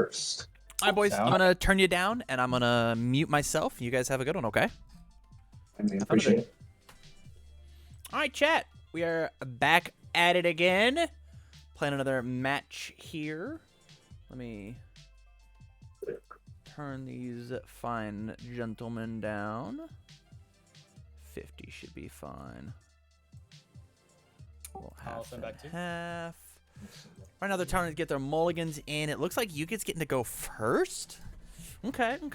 first. All right, boys. Sound. I'm gonna turn you down, and I'm gonna mute myself. You guys have a good one, okay? I mean, appreciate it. All right, chat. We are back at it again. Playing another match here. Let me turn these fine gentlemen down. 50 should be fine. We'll half send back and two. half. Right now they're trying to get their mulligans in. It looks like Yuga's getting to go first. Okay. All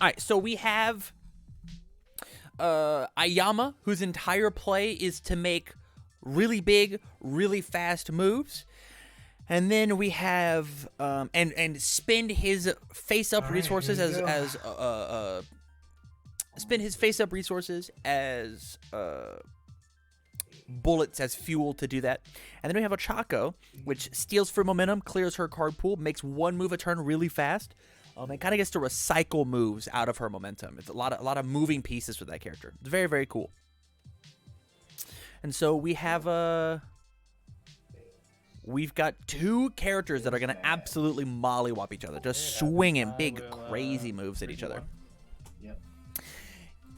right, so we have Aoyama, whose entire play is to make really big, really fast moves. And then we have and spend his face-up resources as bullets as fuel to do that. And then we have Ochaco, which steals for momentum, clears her card pool, makes one move a turn really fast, and kind of gets to recycle moves out of her momentum. It's a lot of moving pieces for that character. It's very, very cool. And so we have we've got two characters that are going to absolutely mollywop each other, just swinging big, crazy moves at each other.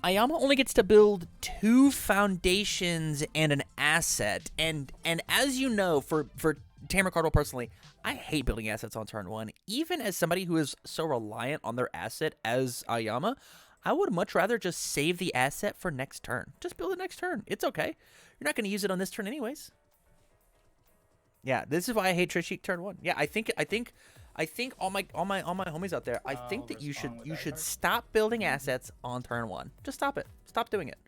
Aoyama only gets to build 2 foundations and an asset, and as you know, for Tamer Cardwell personally, I hate building assets on turn 1. Even as somebody who is so reliant on their asset as Aoyama, I would much rather just save the asset for next turn. Just build it next turn. It's okay. You're not going to use it on this turn anyways. Yeah, this is why I hate Trishik turn 1. Yeah, I think all my homies out there, I think that you should stop building assets on turn 1. Just stop it. Stop doing it.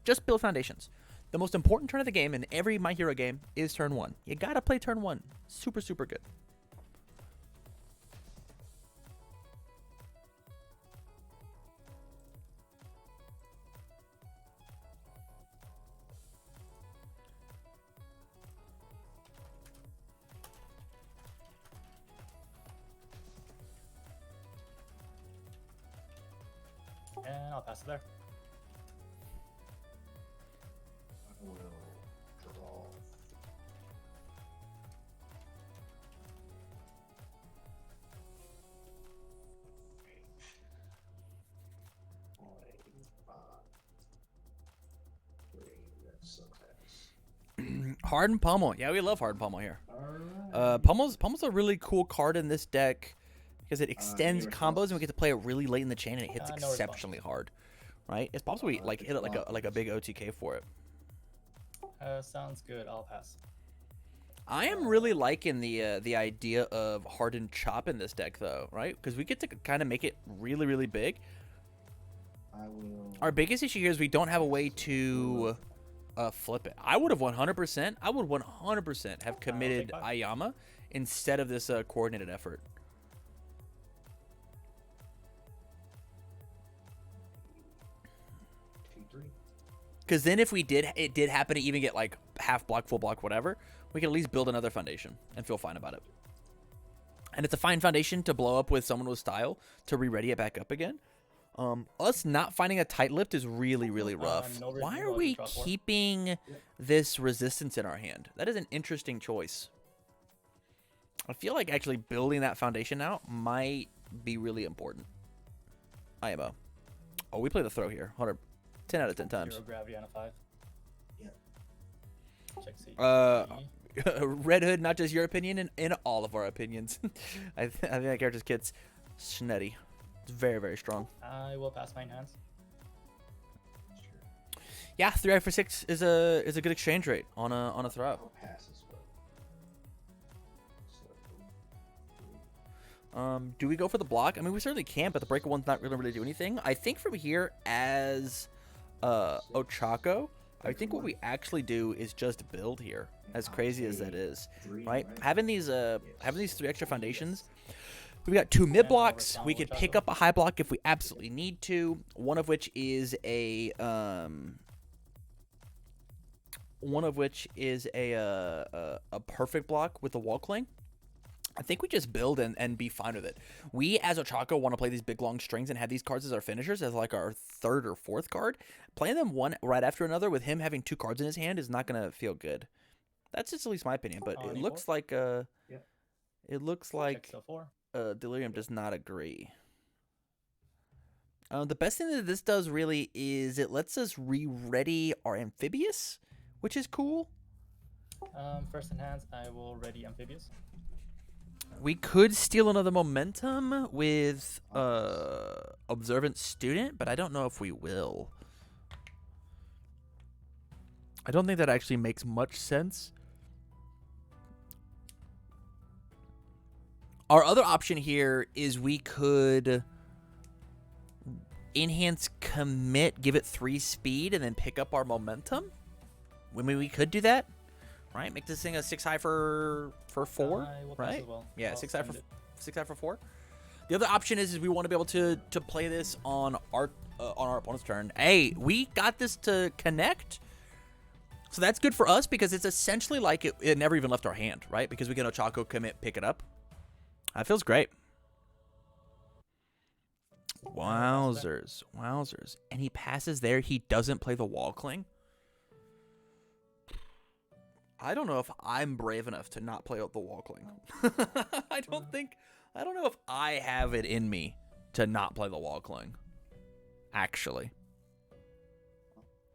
Just build foundations. The most important turn of the game in every My Hero game is turn 1. You gotta play turn 1. Super, super good. And I'll pass it there. I will draw. Hardened Pummel. Yeah, we love Hardened Pummel here. Alright. Pummel's a really cool card in this deck because it extends combos and we get to play it really late in the chain and it hits No exceptionally hard. Right? It's possible we like hit it like a big OTK for it. Sounds good. I'll pass. I am really liking the idea of Hardened Chop in this deck though, right? Because we get to kind of make it really, really big. I will. Our biggest issue here is we don't have a way to flip it. I would have 100% have committed Aoyama instead of this coordinated effort. Because then if it did happen to even get like half block, full block, whatever, we can at least build another foundation and feel fine about it. And it's a fine foundation to blow up with someone with style to re-ready it back up again. Us not finding a tight lift is really, really rough. Why are we keeping this resistance in our hand? That is an interesting choice. I feel like actually building that foundation out might be really important. IMO. Oh, we play the throw here. 10 out of 10 times. 0 gravity on a 5. Yeah. Check C. Red Hood, not just your opinion, in all of our opinions. I think that character's kit's snetty. It's very, very strong. I will pass mine hands. Sure. Yeah, 3i for 6 is a good exchange rate on a throw. I'll pass as well. Do we go for the block? I mean, we certainly can, but the breaker one's not really do anything. I think from here as Ochaco, I think what we actually do is just build here. As crazy as that is, right? Having these 3 extra foundations. We've got 2 mid blocks. We could pick up a high block if we absolutely need to. One of which is a perfect block with the wall cling. I think we just build and be fine with it. We, as Ochaco, want to play these big, long strings and have these cards as our finishers, as like our 3rd or 4th card. Playing them one right after another with him having 2 cards in his hand is not going to feel good. That's just at least my opinion, but it looks like It looks Check like so 4. Delirium does not agree. The best thing that this does really is it lets us re-ready our amphibious, which is cool. First enhance, I will ready amphibious. We could steal another momentum with observant student, but I don't know if we will. I don't think that actually makes much sense. Our other option here is we could enhance commit, give it 3 speed, and then pick up our momentum. I mean, we could do that, right? Make this thing a 6 high for 4, I will pass right? as well. Yeah, I'll 6 high send for it. 6 high for 4. The other option is we want to be able to play this on our opponent's turn. Hey, we got this to connect. So that's good for us because it's essentially like it never even left our hand, right? Because we can Ochaco, commit, pick it up. That feels great. Wowzers. Wowzers. And he passes there. He doesn't play the wall cling. I don't know if I'm brave enough to not play out the wall cling. I don't know if I have it in me to not play the wall cling. Actually.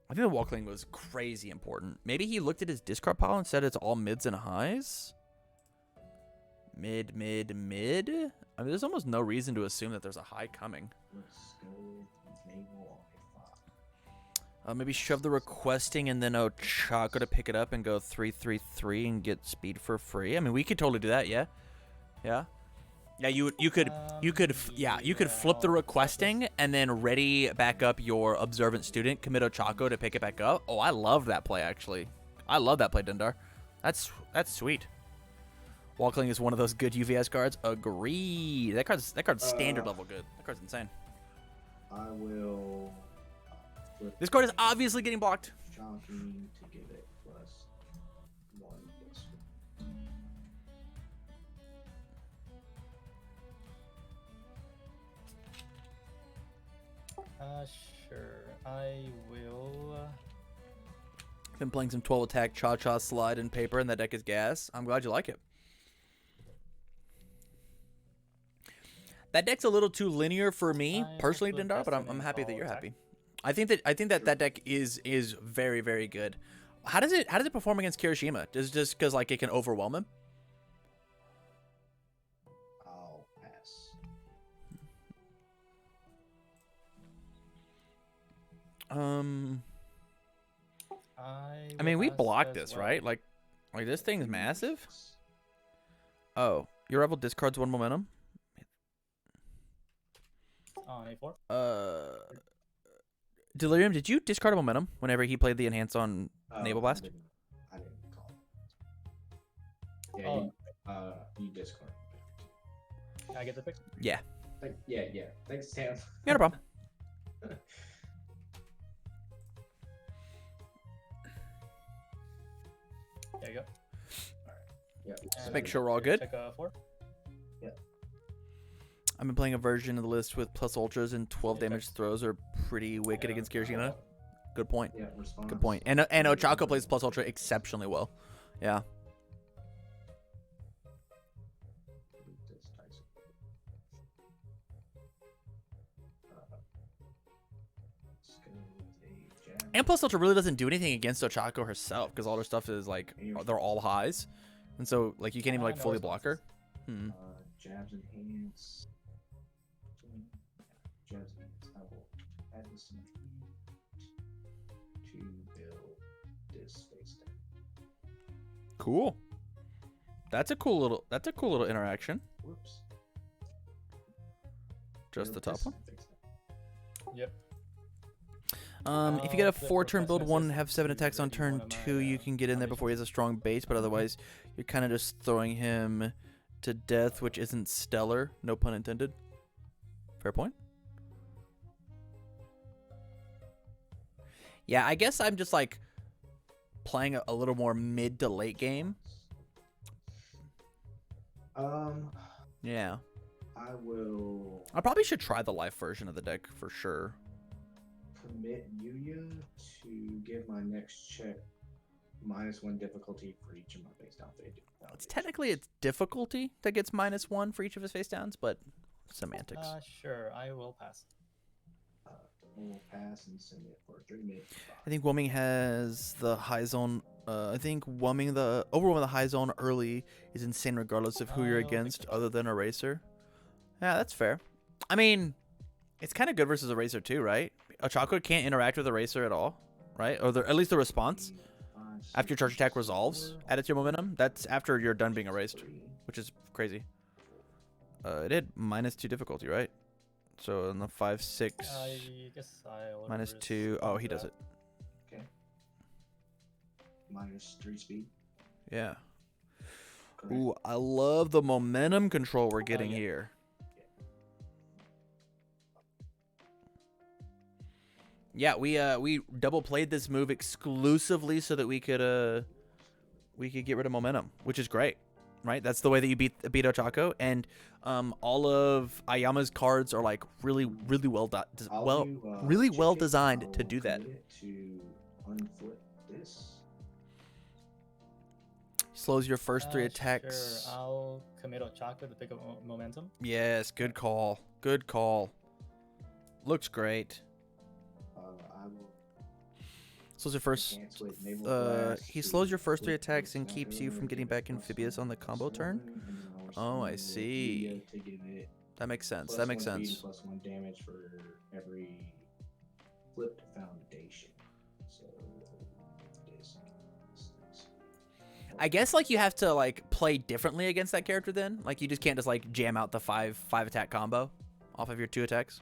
I think the wall cling was crazy important. Maybe he looked at his discard pile and said it's all mids and highs. Mid, mid, mid. I mean, there's almost no reason to assume that there's a high coming. Let's go with naval Maybe shove the requesting and then Ochaco to pick it up and go 3/3/3 and get speed for free. I mean, we could totally do that. Yeah, yeah, yeah. You could flip the I'll requesting and then ready back up your observant student. Commit Ochaco to pick it back up. Oh, I love that play actually. I love that play, Dindar. That's sweet. Walkling is one of those good UVS cards. Agreed. That card's standard level good. That card's insane. I will. This card is obviously getting blocked. Shocking to give it +1 plus. Sure. I will. Been playing some 12 attack cha-cha slide and paper, and that deck is gas. I'm glad you like it. That deck's a little too linear for me personally, flip Dindar, but I'm Destiny happy that all you're attack. happy. I think that deck is very, very good. How does it perform against Kirishima? Does just because like it can overwhelm him? I'll pass. I mean, we pass blocked as this, well. right? Like this thing's massive. Oh, your rival discards 1 momentum. On A4. Delirium, did you discard a momentum whenever he played the enhance on Naval Blast? I didn't call. Yeah, Oh. you discard. I get the pick. Yeah. Yeah. Thanks, Sam. Yeah, no problem. There you go. Yeah. And make sure we're all good. Check 4. I've been playing a version of the list with plus ultras and 12 Yeah, damage throws are pretty wicked Yeah. against Kirishima. Good point. Yeah, response. Good point. And Ochaco plays plus ultra exceptionally well. Yeah. And plus ultra really doesn't do anything against Ochaco herself because all her stuff is like they're all highs, and so like you can't even like No fully block her. responses. Jabs and hands. Jabs and hands. I will add this to my hand to build this face down. Cool. That's a cool little interaction. Whoops. Just the Build top this one. and fix that. Yep. If you get a Flip 4-turn request build, message 1 and have 7 to attacks on ready turn one of my, 2, you can get in there before he has a strong base, but otherwise you're kind of just throwing him to death, which isn't stellar. No pun intended. Fair point. Yeah, I guess I'm just like playing a little more mid to late game. Yeah. I will I probably should try the life version of the deck for sure. commit Yuya to give my next check -1 difficulty for each of my face down foundations. It's technically it's difficulty that gets -1 for each of his face downs, but semantics. Sure, I will pass. We'll pass and send it for 3 minutes. I think Whumming has the high zone. I think overwhelming the high zone early is insane regardless of who you're I don't think against, so. other than Eraser. Yeah, that's fair. I mean, it's kind of good versus Eraser too, right? Ochaco can't interact with Eraser at all, right? Or at least the response after your charge attack resolves added to your momentum. That's after you're done being erased, which is crazy. It did -2 difficulty, right? So on the 5, 6, I guess I'll -2. Oh, he does it. Okay. -3 speed. Yeah. Correct. Ooh, I love the momentum control we're getting yeah. here. Yeah, we double played this move exclusively so that we could get rid of momentum, which is great, right? That's the way that you beat Ochaco, and all of Aoyama's cards are like really well designed to do that. To unflip this. Slows your first 3 attacks. Sure, I'll commit Ochaco to pick up momentum. Yes, good call. Good call. Looks great. I will Slows your first. cancel it, enable blast He to slows your first 3 flip attacks this and down keeps you earlier, from getting get back amphibious on the combo turn. +1, and then I'll Oh, I respond with Yuga see. to give it That makes sense. That makes +1 speed, sense. +1 damage for every flipped foundation. So this. I guess like you have to like play differently against that character then. Like you just can't just like jam out the 5 attack combo off of your 2 attacks.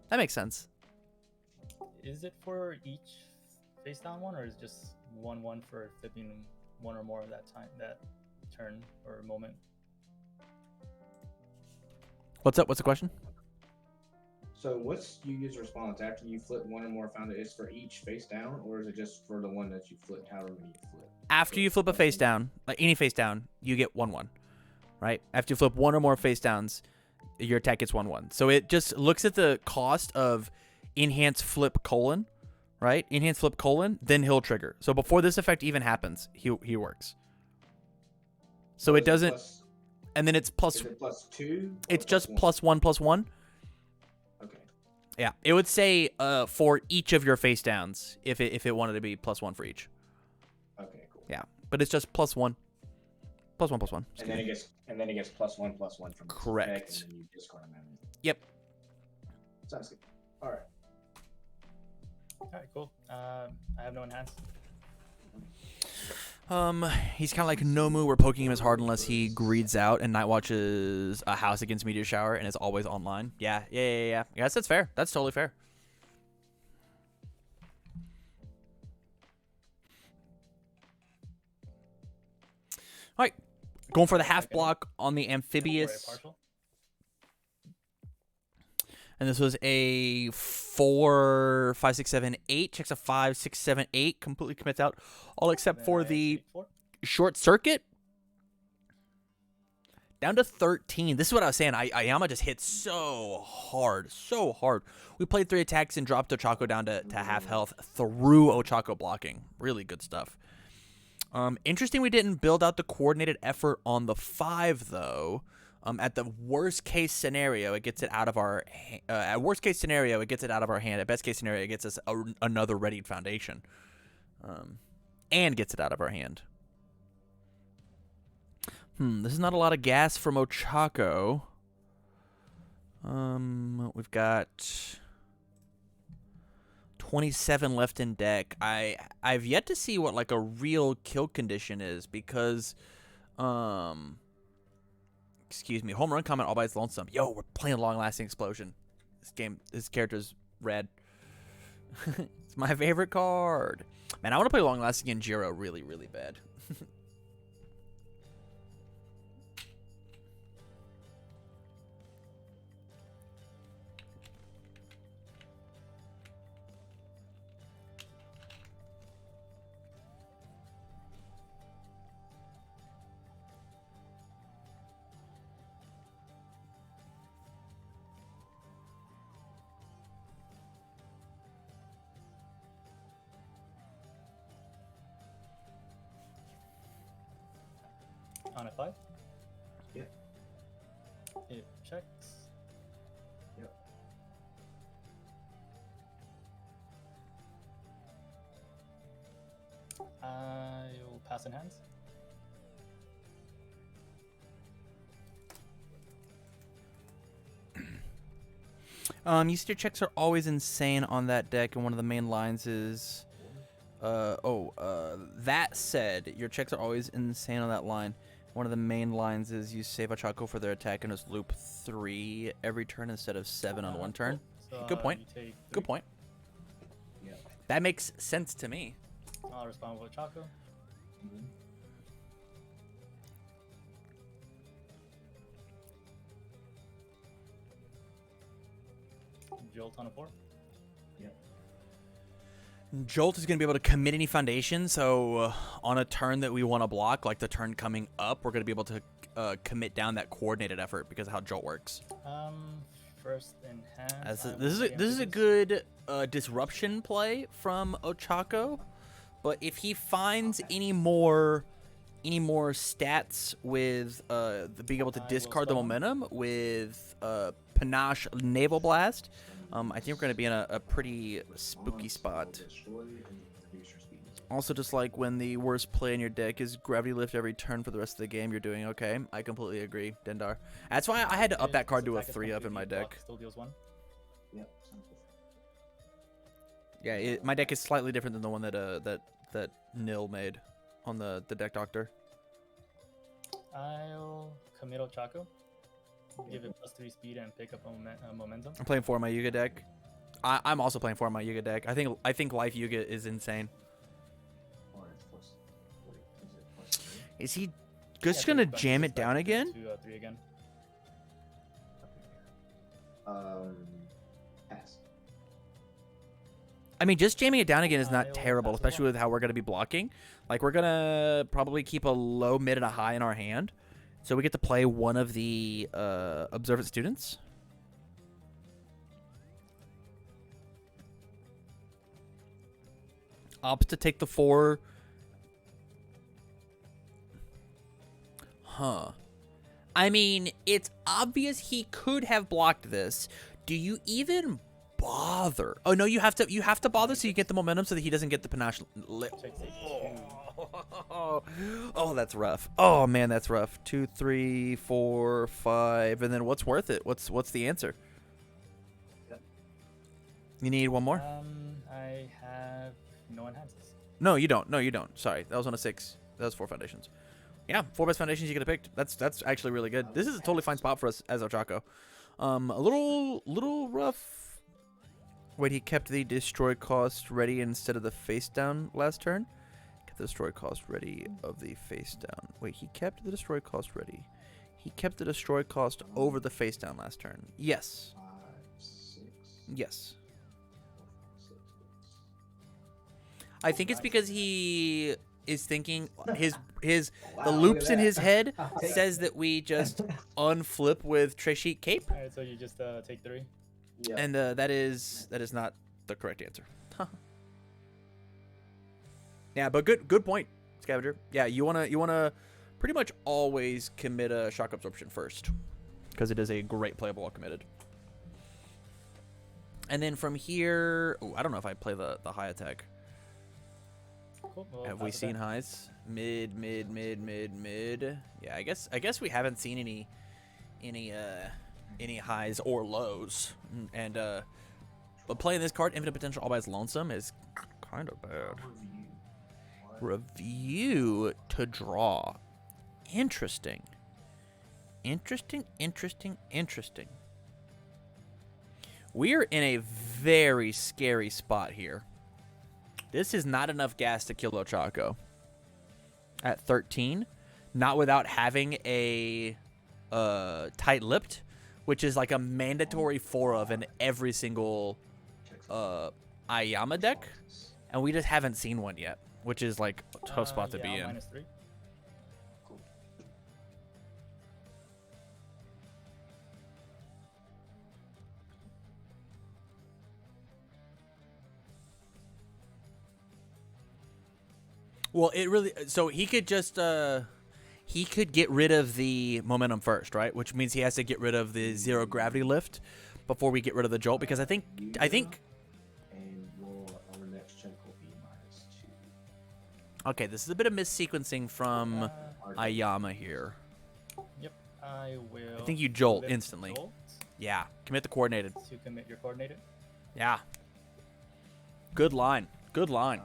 That makes sense. Is it for each face down one, or is it just 1/1 for flipping one or more of that turn or moment? What's up? What's the question? So what's Yuga's response after you flip 1 or more foundation? Is for each face down, or is it just for the one that you flipped? However many you flip. After you flip a face down, like any face down, you get 1/1, right? After you flip 1 or more face downs, your attack gets 1/1. So it just looks at the cost of enhance flip colon, right? Enhance flip colon, then he'll trigger. So before this effect even happens, he works. So is it doesn't, plus- and then it's plus. Is it +2? or It's just +1? +1/+1. Okay. Yeah, it would say for each of your face downs if it wanted to be +1 for each. Okay. Cool. Yeah, but it's just +1, +1/+1. And then it gets +1/+1 from this Correct. effect, and then you discard amendment. Yep. Sounds good. All right. Alright, cool. I have no enhance. He's kind of like Nomu. We're poking him as hard unless he greeds out and night watches a house against meteor shower and is always online. Yeah. Yes, that's fair. That's totally fair. All right, going for the half block on the amphibious. Partial. And this was a 4, 5, 6, 7, 8. Checks a 5, 6, 7, 8. Completely commits out. All except Then for I the speed 4. short circuit. Down to 13. This is what I was saying. Aoyama just hit so hard. So hard. We played 3 attacks and dropped Ochaco down to half health through Ochaco blocking. Really good stuff. Interesting we didn't build out the coordinated effort on the 5, though. At the worst case scenario, it gets it out of our at worst case scenario, it gets it out of our hand. At best case scenario, it gets us another readied foundation, and gets it out of our hand. This is not a lot of gas from Ochaco. We've got 27 left in deck. I've yet to see what like a real kill condition is because excuse me, home run comment all by its lonesome. Yo, we're playing Long Lasting Explosion. This character's red. It's my favorite card. Man, I want to play Long Lasting in Jiro really, really bad. On a 5? Yep. It checks. Yep. I'll pass in hands. You said your checks are always insane on that deck, and one of the main lines is, that said, your checks are always insane on that line. One of the main lines is you save Ochaco for their attack and just loop 3 every turn instead of 7 on one turn. So, Good point. You take 3. Good point. Yeah. That makes sense to me. I'll respond with Ochaco. Mhm. Jolt on a 4. Jolt is going to be able to commit any foundation, so on a turn that we want to block, like the turn coming up, we're going to be able to commit down that coordinated effort because of how Jolt works. First in hand. This is a good disruption play from Ochaco, but if he finds any more stats with being able to discard the momentum with Panache Naval Blast, I think we're going to be in a pretty spooky spot. Also, just like when the worst play in your deck is Gravity Lift every turn for the rest of the game, you're doing okay. I completely agree, Dendar. That's why I had to up that card to a 3-up in my deck. Still deals 1. Yep. Sounds good. Yeah, my deck is slightly different than the one that Nil made on the deck doctor. I'll commit Ochaco. Give it +3 speed and pick up momentum. I'm playing 4 on my Yuga deck. I'm also playing 4 on my Yuga deck. I think Life Yuga is insane. Is he just gonna jam it down again? 3 again. Pass. I mean, just jamming it down again is not I'll terrible, pass especially along. with how we're gonna be blocking. Like, we're gonna probably keep a low, mid, and a high in our hand, so we get to play one of the observant students. Opts to take the 4. Huh. I mean, it's obvious he could have blocked this. Do you even bother? Oh no, you have to bother so you get the momentum so that he doesn't get the panache. Oh, that's rough. Oh man, that's rough. 2, 3, 4, 5, and then what's worth it? What's the answer? You need one more? I have no enhances. No, you don't. No, you don't. Sorry, that was on a 6. That was 4 foundations. Yeah, 4 best foundations you could have picked. That's actually really good. This is a totally fine spot for us as Ochaco. A little rough. Wait, he kept the destroy cost ready instead of the face down last turn. Kept the destroy cost ready of the face down. Wait, he kept the destroy cost ready. He kept the destroy cost over the face down last turn. Yes. 5, 6. Yes. I think it's because he is thinking the Wow, loops look at in his that. head I'll take says that we just unflip with Treshit Cape, Alright, so you just take 3. Yeah. and that is not the correct answer. Yeah, but good point, Scavenger. Yeah, you wanna pretty much always commit a shock absorption first, because it is a great playable while committed. And then from here, I don't know if I play the high attack. Cool. Well, Have we pass it seen back. highs? Mid. Yeah, I guess we haven't seen any highs or lows. And but playing this card, Infinite Potential all by its lonesome, is kind of bad. Review to draw. Interesting. We're in a very scary spot here. This is not enough gas to kill Ochaco. At 13, not without having a tight-lipped, which is like a mandatory 4 of in every single Aoyama deck, and we just haven't seen one yet, which is like a tough spot to be yeah, in. -3. Well, it really, so he could just he could get rid of the momentum first, right? Which means he has to get rid of the zero gravity lift before we get rid of the jolt. Because I think And our next check will be -2. Okay, this is a bit of missequencing from Aoyama here. Yep, I will. I think you jolt lift instantly. jolt Yeah, commit the coordinated. to commit your coordinated. Yeah. Good line. Good line.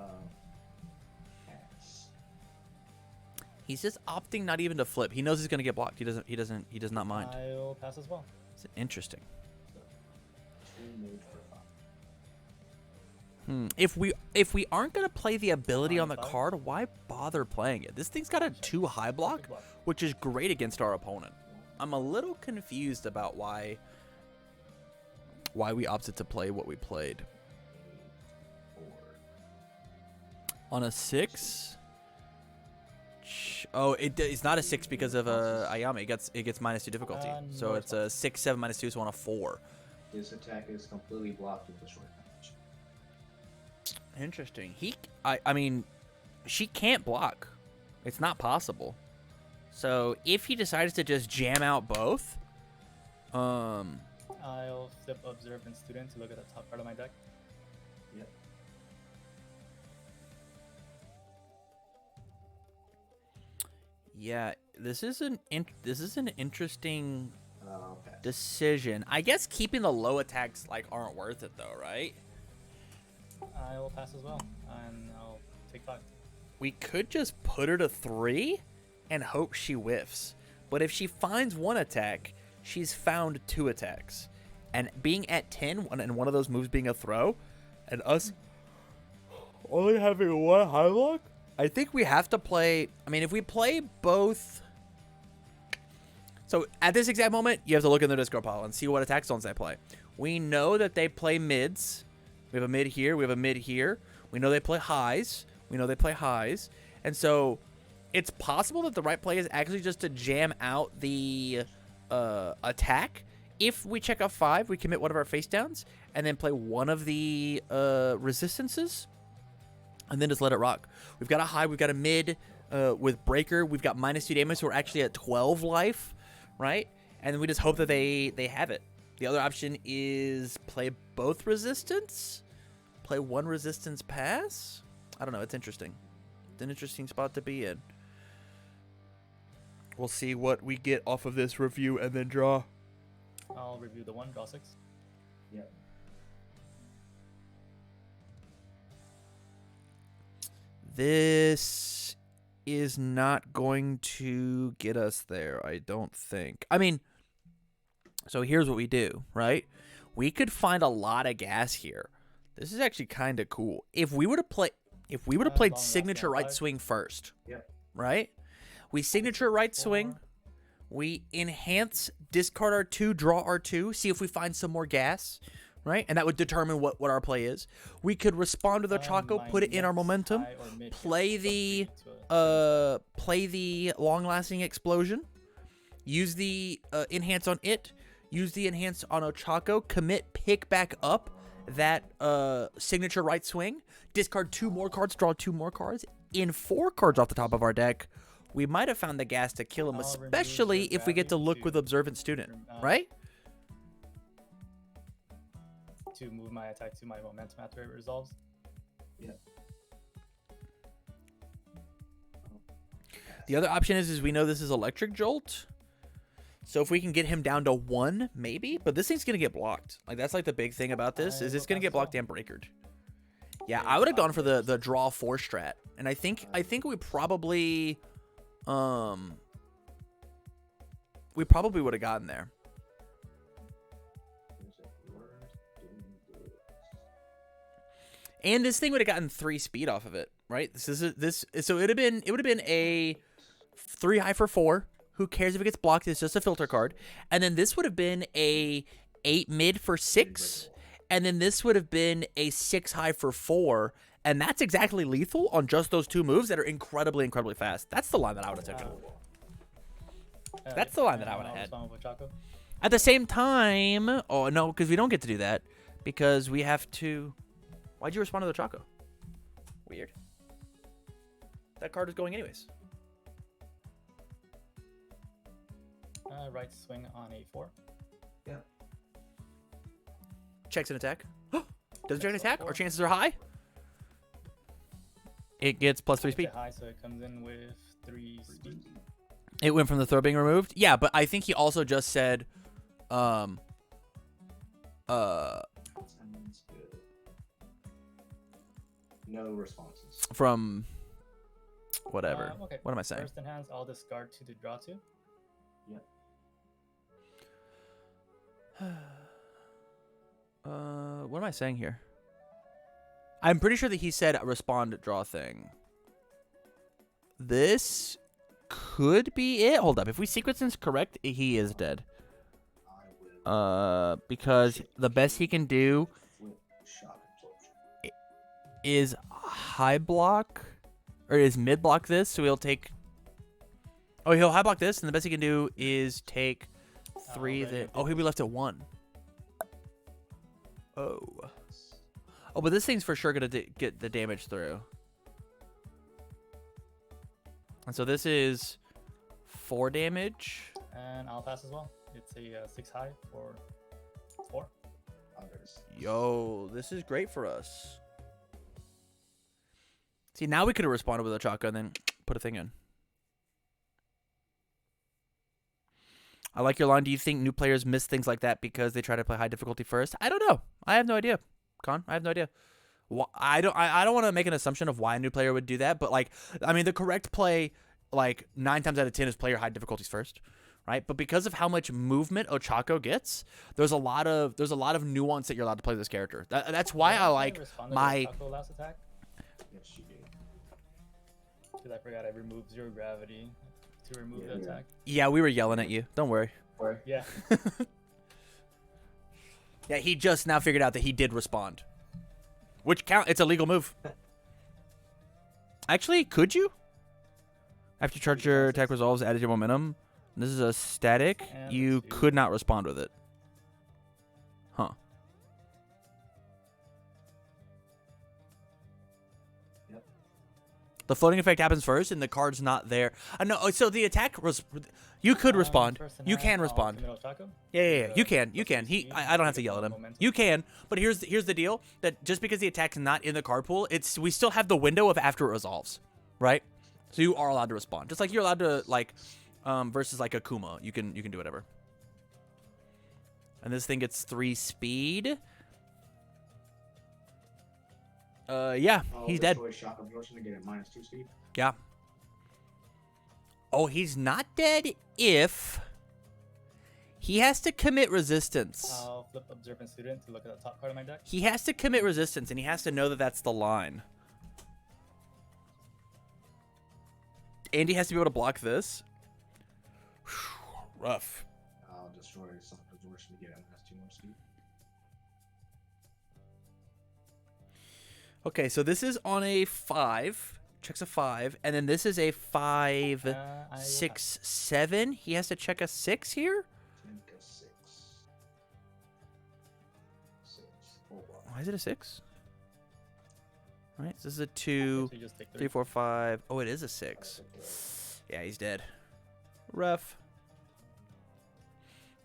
Pass. He's just opting not even to flip. He knows he's gonna get blocked. He does not mind. I'll pass as well. It's interesting. So, 2 moves for 5. If we aren't gonna play the ability on the 5. card, why bother playing it? This thing's got a 2 high block, which is great against our opponent. I'm a little confused about why we opted to play what we played. 4. On a 6? Oh, it's not a 6 because of Aoyama. It gets -2 difficulty. So no, it's a 6, 7, -2, so on a 4. This attack is completely blocked with the short range. Interesting. I mean, she can't block. It's not possible. So if he decides to just jam out both, I'll flip Observant Student to look at the top part of my deck. Yep. yeah, this is an interesting Okay. decision. I guess keeping the low attacks aren't worth it though, right? I will pass as well, and I'll take 5. We could just put her to 3 and hope she whiffs. But if she finds 1 attack, she's found 2 attacks. And being at 10 and one of those moves being a throw, and us only having 1 high block, I think we have to play. I mean, if we play both. So at this exact moment, you have to look in the Discord pile and see what attack zones they play. We know that they play mids. We have a mid here. We have a mid here. We know they play highs. And so it's possible that the right play is actually just to jam out the attack. If we check off 5, we commit one of our face downs and then play one of the resistances and then just let it rock. We've got a high. We've got a mid with breaker. We've got -2 damage, so we're actually at 12 life, right? And then we just hope that they have it. The other option is play both resistance, play 1 resistance pass. I don't know. It's interesting. It's an interesting spot to be in. We'll see what we get off of this review and then draw. I'll review the 1, draw 6. Yep. This is not going to get us there, I don't think. I mean, so here's what we do, right? We could find a lot of gas here. This is actually kind of cool. If we would have played Long signature left, right right. swing first, Yep. right? We signature right swing. 4. We enhance, discard our 2, draw our 2, see if we find some more gas, right? And that would determine what our play is. We could respond to the Ochaco, My put it in our next momentum, high or mid play gets the upgraded to a- play the long-lasting explosion, use the enhance on it, use the enhance on Ochaco, commit, pick back up that signature right swing, discard 2 more cards, draw 2 more cards. In 4 cards off the top of our deck, we might have found the gas to kill him, I'll remove especially your if we get to gravity look to- with Observant Student, right? to move my attack to my momentum after it resolves. Yep. The other option is we know this is Electric Jolt. So if we can get him down to 1, maybe. But this thing's going to get blocked. That's the big thing about this, is it's going to get blocked and breakered. Yeah, I would have gone for the draw 4 strat. And I think we probably would have gotten there. And this thing would have gotten 3 speed off of it, right? So it would have been a 3 high for 4. Who cares if it gets blocked? It's just a filter card. And then this would have been a 8 mid for 6. And then this would have been a 6 high for 4. And that's exactly lethal on just those 2 moves that are incredibly, incredibly fast. That's the line that I would have taken. That's the line that I would have had. At the same time, oh no, because we don't get to do that. Because we have to... Why'd you respond to the Ochaco? Weird. That card is going anyways. Right swing on a 4. Checks an attack. Does it check an Checks attack, all or 4. chances are high? It gets +3 It's speed. a high, so it comes in with 3 speed. It went from the throw being removed. Yeah, but I think he also just said, Sounds good. No responses. from whatever. Okay. What am I saying? First enhance, I'll discard 2 to draw 2. Yep. What am I saying here? I'm pretty sure that he said respond draw thing. This could be it. Hold up. If we sequence this correct, he is dead. I will. Because the best he can do Flip shock absorption. is high block, or is mid block this, so he'll take. Oh, he'll high block this, and the best he can do is take 3. then Then you'll oh, he'll be left at 1. Oh. Oh, but this thing's for sure gonna get the damage through. And so this is 4 damage. And I'll pass as well. It's a 6 high for 4. Yo, this is great for us. See, now we could have responded with Ochaco and then put a thing in. I like your line. Do you think new players miss things like that because they try to play high difficulty first? I don't know. I have no idea. Con, I have no idea. I don't want to make an assumption of why a new player would do that, but like, I mean, the correct play, like 9 times out of 10, is play your high difficulties first, right? But because of how much movement Ochaco gets, there's a lot of nuance that you're allowed to play this character. That's why I like my last attack. Yes, you did. Because I forgot I removed 0 gravity to remove the attack. Yeah, we were yelling at you. Don't worry. Yeah. Yeah, he just now figured out that he did respond. Which count? It's a legal move. Actually, could you? After you charge your attack resolves, added your momentum. This is a static. And You let's do- could not respond with it. Huh. Yep. The floating effect happens first, and the card's not there. No, so the attack you could respond. First You enhance, can I'll respond. commit Ochaco. Yeah. The You can. +3 He. speed, I don't have to yell at him. momentum. You can. But here's the deal: that just because the attack's not in the card pool, we still have the window of after it resolves, right? So you are allowed to respond, just like you're allowed to like, versus like Akuma, you can do whatever. And this thing gets 3 speed. Yeah, he's dead. Shock absorption to get it -2 speed. Yeah. Oh, he's not dead if he has to commit resistance. I'll flip Observant Student to look at the top card of my deck. He has to commit resistance, and he has to know that that's the line. Andy has to be able to block this. Rough. I'll destroy shock absorption to get it -2 more speed. Okay, so this is on a 5. Checks a 5, and then this is a 5, I will 6, 7. He has to check a 6 here. Take a 6. 6. Hold on. Why is it a 6? All right, so this is a 2, So you just take 3, 4, 5. Oh, it is a 6. Yeah, he's dead. Rough.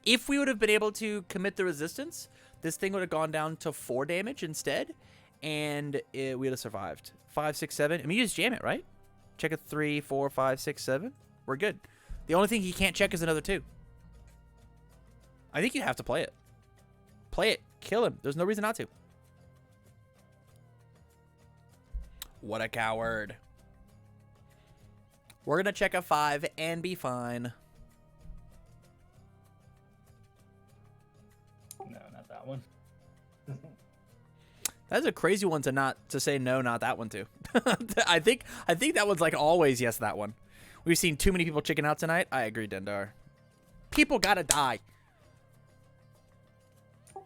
If we would have been able to commit the resistance, this thing would have gone down to 4 damage instead, and we would have survived. 5, 6, 7. I mean, you just jam it, right? Check a 3, 4, 5, 6, 7. We're good. The only thing he can't check is another 2. I think you have to play it. Play it. Kill him. There's no reason not to. What a coward. We're going to check a 5 and be fine. No, not that one. That's a crazy one to say no, not that one too. I think that one's like always yes, that one. We've seen too many people chicken out tonight. I agree, Dendar. People gotta die.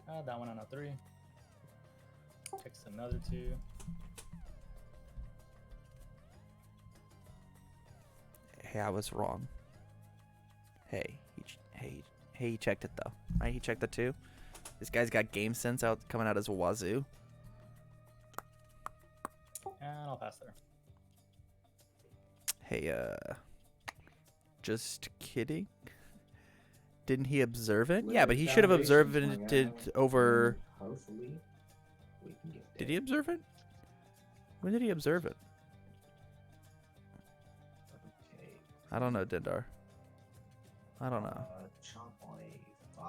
That one on a 3. Takes another 2. Hey, I was wrong. Hey, he checked it though. Right, he checked the 2. This guy's got game sense coming out as a wazoo. And I'll pass there. Hey, just kidding. Didn't he observe it? Yeah, Liquid but he should have observed foundations, it my guy. over. Hopefully, we can get Did there. he observe it? When did he observe it? Okay. I don't know, Dindar. I don't know. Chop on a 5.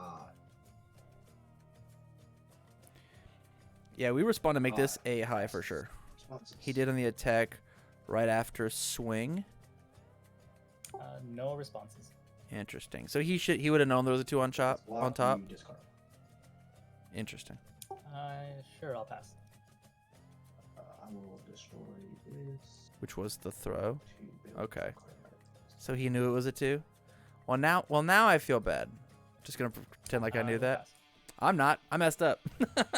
Yeah, we respond to make this a high for sure. Responses. He did on the attack right after swing. No responses. Interesting. So he would have known there was a 2 on chop Block, on top. you discard. Interesting. Sure, I'll pass. I will destroy this. Which was the throw. to build Okay. card. So he knew it was a 2. Well now I feel bad. Just gonna pretend like I knew We'll that. pass. I'm not. I messed up.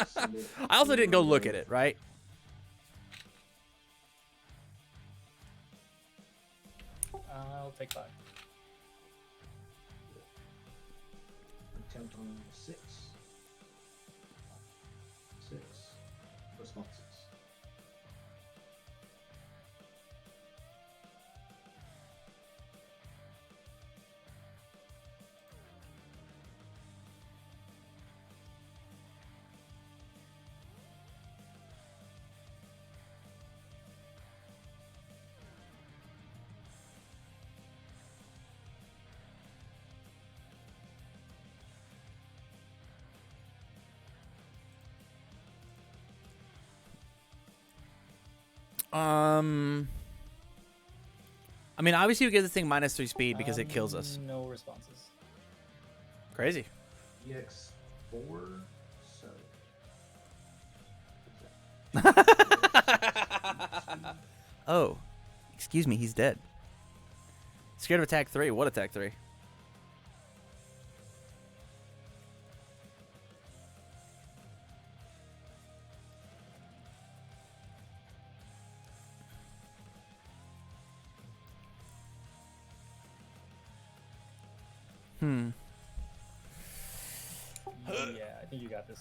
Send it I also didn't go look at to- it, right? I'll take 5. Attempt on 6. 6 responses. I mean, obviously we give this thing -3 speed because it kills us. No responses. Crazy. EX4. So. Oh, excuse me, he's dead. Scared of attack 3. What attack 3? Yeah, I think you got this.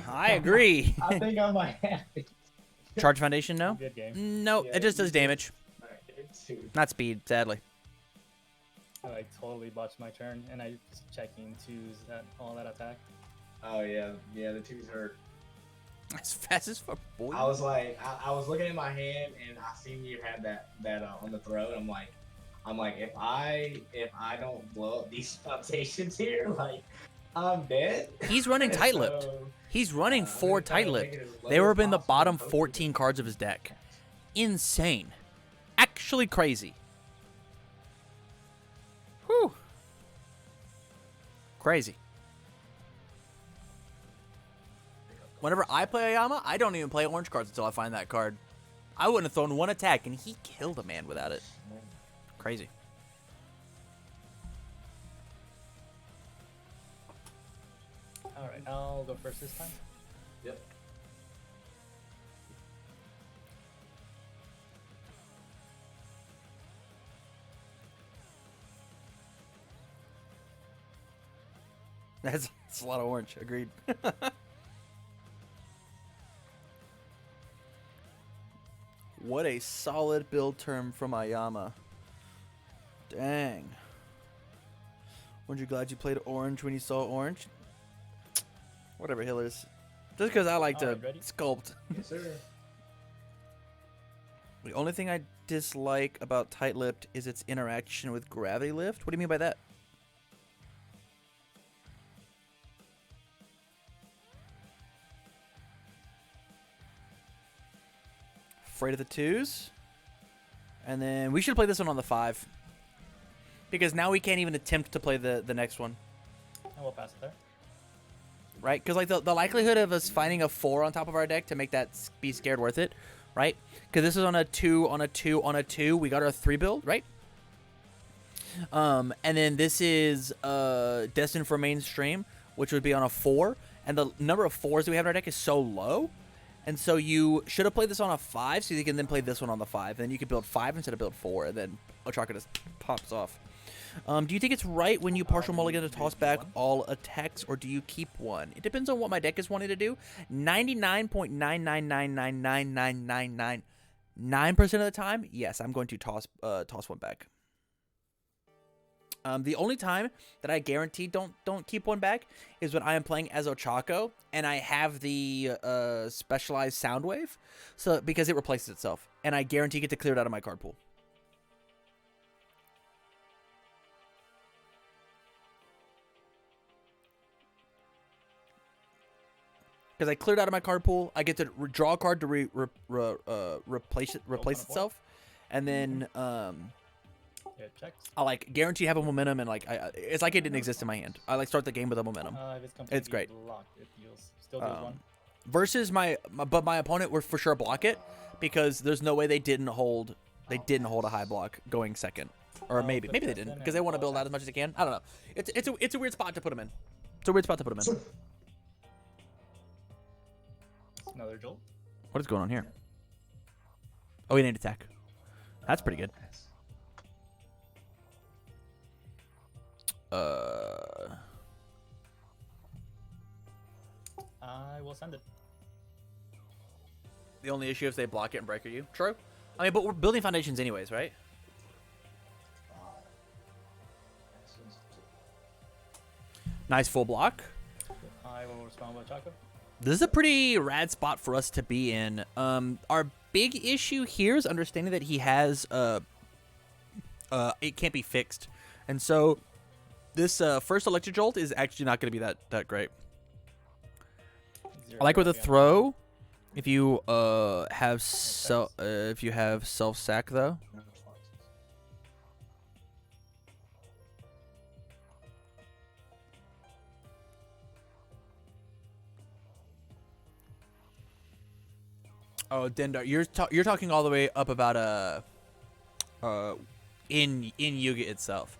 I agree. I think I might have it. Charge foundation, no? Good game. No, Yeah, it just does you did. damage, Alright, it's 2. not speed, sadly. I totally botched my turn, and I was checking twos at all that attack. Oh yeah, the 2's hurt. As fast as fuck, boy. I was like, I was looking at my hand and I seen you had that on the throw. And I'm like, if I don't blow up these foundations here, like I'm dead. He's running tight lipped. So, He's running I'm 4 gonna try tight to lipped. make it as low They were as in the possible, bottom hopefully 14 cards of his deck. Insane. Actually crazy. Whew. Crazy. Whenever I play Aoyama, I don't even play orange cards until I find that card. I wouldn't have thrown 1 attack, and he killed a man without it. Crazy. All right, I'll go first this time. Yep. That's a lot of orange. Agreed. What a solid build term from Aoyama. Dang. Weren't you glad you played orange when you saw orange? Whatever, Hillers. Just because I like to Alright, ready? sculpt. Yes, sir. The only thing I dislike about tight-lipped is its interaction with gravity lift. What do you mean by that? Afraid of the 2s. And then we should play this one on the 5. Because now we can't even attempt to play the next one. And we'll pass it there. Right? Because like the likelihood of us finding a 4 on top of our deck to make that be scared worth it. Right? Because this is on a 2, on a 2, on a 2. We got our 3 build, right? And then this is Destined for Mainstream, which would be on a 4. And the number of 4s that we have in our deck is so low. And so you should have played this on a 5, so you can then play this one on the 5. And then you could build 5 instead of build 4, and then Ochaco just pops off. Do you think it's right when you partial mulligan to toss back all attacks, or do you keep one? It depends on what my deck is wanting to do. 99.9999999% of the time, yes, I'm going to toss one back. The only time that I guarantee don't keep one back is when I am playing as Ochaco and I have the specialized sound wave, so because it replaces itself, and I guarantee get to clear it out of my card pool. Because I cleared out of my card pool, I get to draw a card to replace itself, and then It checks. I like guarantee have a momentum, and like it's like it didn't exist in my hand. I like start the game with a momentum. If it's completely It's great. blocked, it still deals 1. Versus my opponent would for sure block it because there's no way they didn't hold a high block going second, or maybe they didn't because they want to build out as much as they can. I don't know. It's a weird spot to put them in. It's a weird spot to put them in. Another jolt. What is going on here? Oh, we need attack. That's pretty good. I will send it. The only issue is they block it and breaker you. True. I mean, but we're building foundations anyways, right? Nice full block. I will respond with Ochaco. This is a pretty rad spot for us to be in. Our big issue here is understanding that he has it can't be fixed, and so this first electric jolt is actually not going to be that great. I like with a throw. If you have self sack though. Oh, Dendar, you're talking all the way up about in Yuga itself.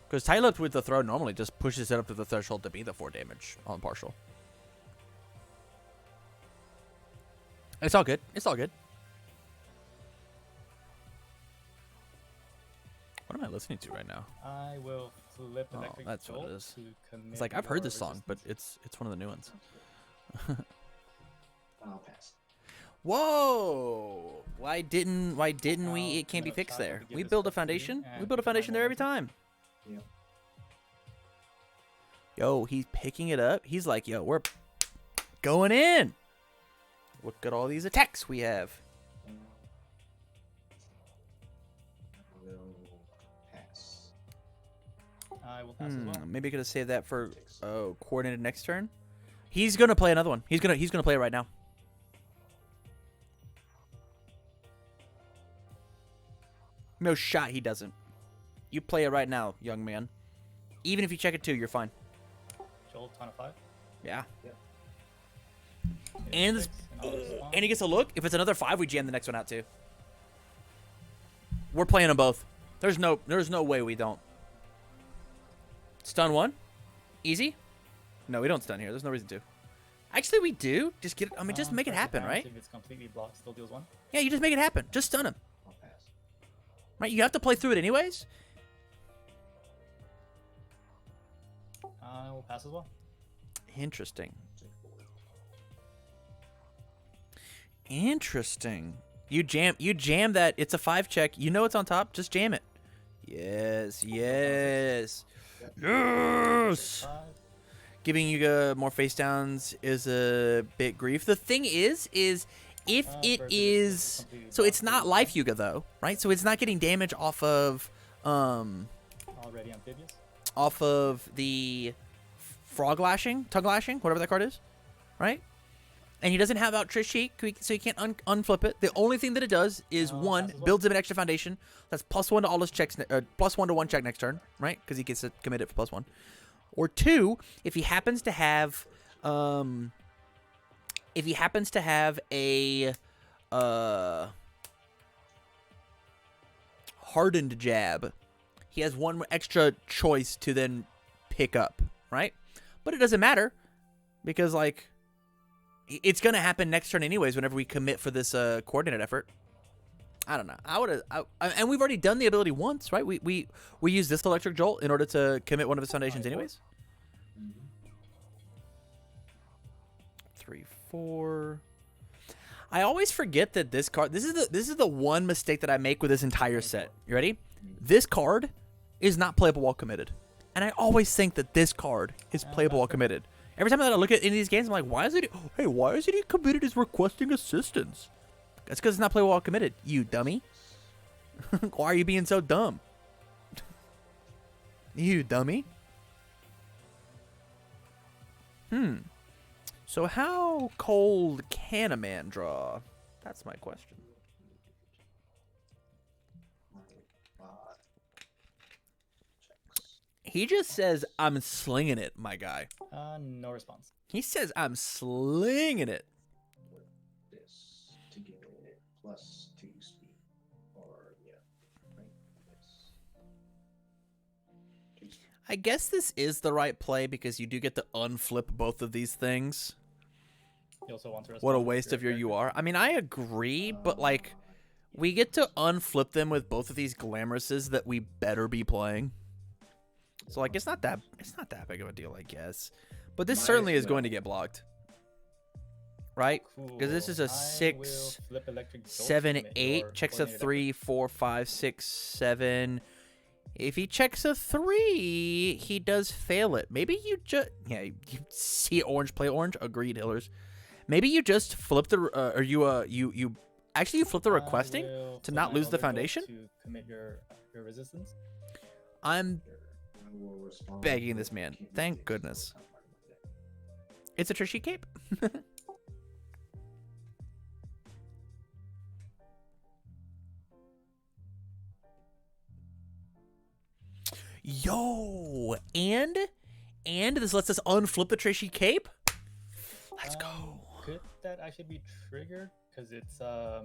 Because Tylip with the throw normally just pushes it up to the threshold to be the 4 damage on partial. It's all good. It's all good. What am I listening to right now? I will flip Oh, electric that's what jolt it is. to commit It's like I've heard your this song, but resistance. it's one of the new ones. I'll pass. Whoa! Why didn't we? It can't be No, fixed Chaco there. to give We us build a the free foundation. We and build a keep it foundation there every momentum. time. Yep. Yo, he's picking it up. He's like, yo, we're going in. Look at all these attacks we have. Will pass. I will pass as well. Maybe I could have saved that for coordinated next turn. He's gonna play another one. He's gonna play it right now. No shot he doesn't. You play it right now, young man. Even if you check it too, you're fine. Jolt on a 5. Yeah. Yep. And Six, I'll respond. And he gets a look. If it's another 5, we jam the next one out too. We're playing them both. There's no way we don't. Stun 1. Easy. No, we don't stun here. There's no reason to. Actually, we do. Just get it. I mean, just make it press happen, advance right? If it's completely blocked, still deals 1. Yeah, you just make it happen. Just stun him. I'll pass. Right? You have to play through it anyways. I will pass as well. Interesting. Interesting. You jam that. It's a 5 check. You know it's on top. Just jam it. Yes. Yes. Yes. 5. Giving Yuga more face downs is a bit grief. The thing is if it versus is completely so it's blocked, not it's life fine. Yuga though, right? So it's not getting damage off of Already amphibious. the frog lashing, tongue lashing, whatever that card is, right? And he doesn't have out Trish Sheik, so he can't unflip it. The only thing that it does is one, pass as well. builds him an extra foundation. That's +1 to all his checks, +1 to 1 check next turn, right? Because he gets to commit it for +1. Or 2, if he happens to have, a hardened jab, he has 1 extra choice to then pick up, right? But it doesn't matter because like it's gonna happen next turn anyways. Whenever we commit for this coordinate effort, I don't know. And we've already done the ability once, right? We use this electric jolt in order to commit one of his foundations, anyways. 3, 4. I always forget that this card. This is the one mistake that I make with this entire set. You ready? This card is not playable while committed. And I always think that this card is playable while committed. Every time that I look at any of these games, I'm like, why isn't he committed as requesting assistance? That's because it's not playable while committed, you dummy. Why are you being so dumb? You dummy. So how cold can a man draw? That's my question. He just says, I'm slinging it, my guy. No response. He says, I'm slinging it. This to give it +2 speed. Or, yeah. Right? Yes. I guess this is the right play because you do get to unflip both of these things. You also want to respond. What a waste of your UR. I mean, I agree, but like, we get to unflip them with both of these glamourouses that we better be playing. So like, it's not that big of a deal, I guess. But this certainly is going to get blocked, right? Because this is a 6, 7, 8. Checks a 3, 4, 5, 6, 7. If he checks a 3, he does fail it. Maybe you just you see orange, play orange. Agreed, Hillers. Maybe you just flip the or you actually flip the requesting to not lose the foundation. To commit your resistance. I'm begging this man. Thank goodness. It's a Trishy Cape. Yo, and this lets us unflip the Trishy Cape. Let's go. Could that actually be triggered? Because it's I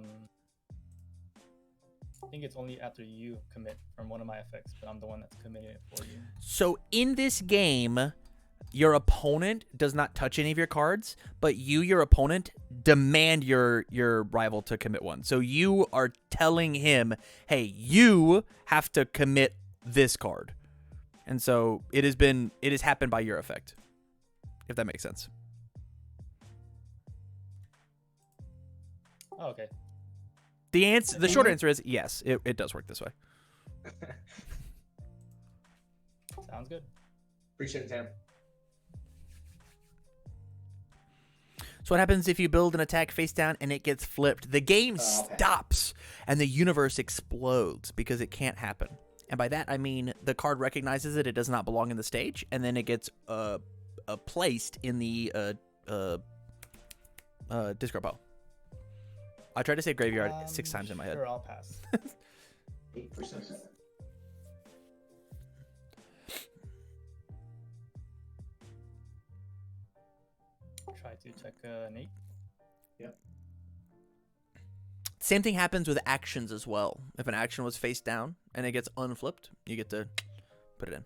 think it's only after you commit from one of my effects, but I'm the one that's committing it for you. So in this game, your opponent does not touch any of your cards, but your opponent, demand your rival to commit one. So you are telling him, hey, you have to commit this card. And so it has happened by your effect, if that makes sense. Oh, okay. The short answer is yes, it does work this way. Sounds good. Appreciate it, Tam. So what happens if you build an attack face down and it gets flipped? The game stops and the universe explodes because it can't happen. And by that, I mean the card recognizes it does not belong in the stage, and then it gets placed in the discard pile. I tried to say graveyard 6 times in my head. Sure, I'll pass. 8%. Try to check an 8. Yep. Same thing happens with actions as well. If an action was face down and it gets unflipped, you get to put it in.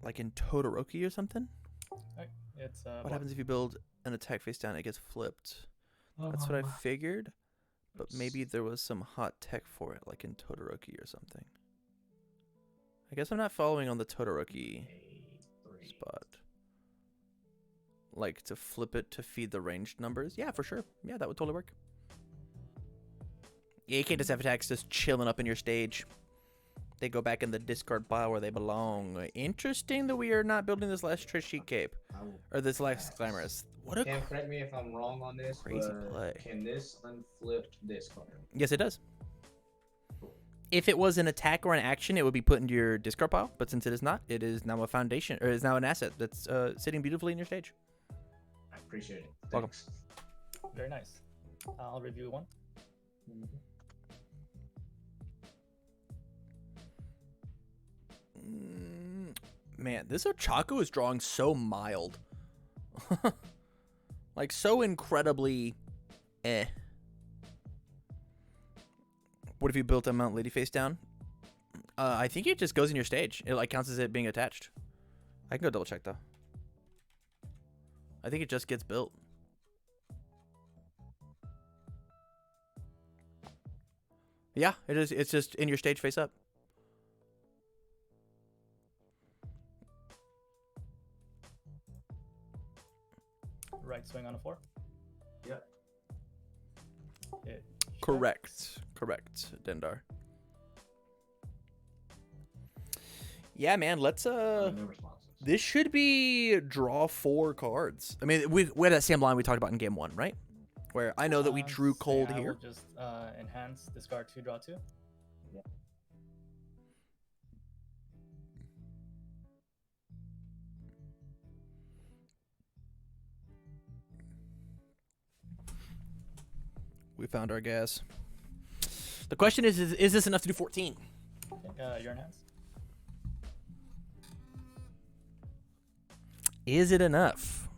Like in Todoroki or something? Right. It's what happens if you build an attack face down and it gets flipped? That's what I figured. But maybe there was some hot tech for it, like in Todoroki or something. I guess I'm not following on the Todoroki spot. Like to flip it to feed the ranged numbers? Yeah, for sure. Yeah, that would totally work. Yeah, you can't just have attacks just chilling up in your stage. They go back in the discard pile where they belong. Interesting that we are not building this last Trishy Cape. Or this last Glamorous. What a correct me if I'm wrong on this. Crazy play. Can this unflip this card? Yes, it does. If it was an attack or an action, it would be put into your discard pile. But since it is not, it is now a foundation, or is now an asset that's sitting beautifully in your stage. I appreciate it. Welcome. Thanks. very nice. I'll review one. Man, this Ochaco is drawing so mild. Like, so incredibly eh. What if you built a Mount Lady face down? I think it just goes in your stage. It like counts as it being attached. I can go double check though. I think it just gets built. Yeah, it is. It's just in your stage face up. Right swing on a 4. Yep. It Correct, Dendar. Yeah, man. Let's No responses. This should be draw 4 cards. I mean, we had that same line we talked about in game 1, right? Where I know that we drew cold I here. will just enhance, discard 2, draw 2. Yeah. We found our gas. The question is this enough to do 14? Okay, you're enhanced. Is it enough?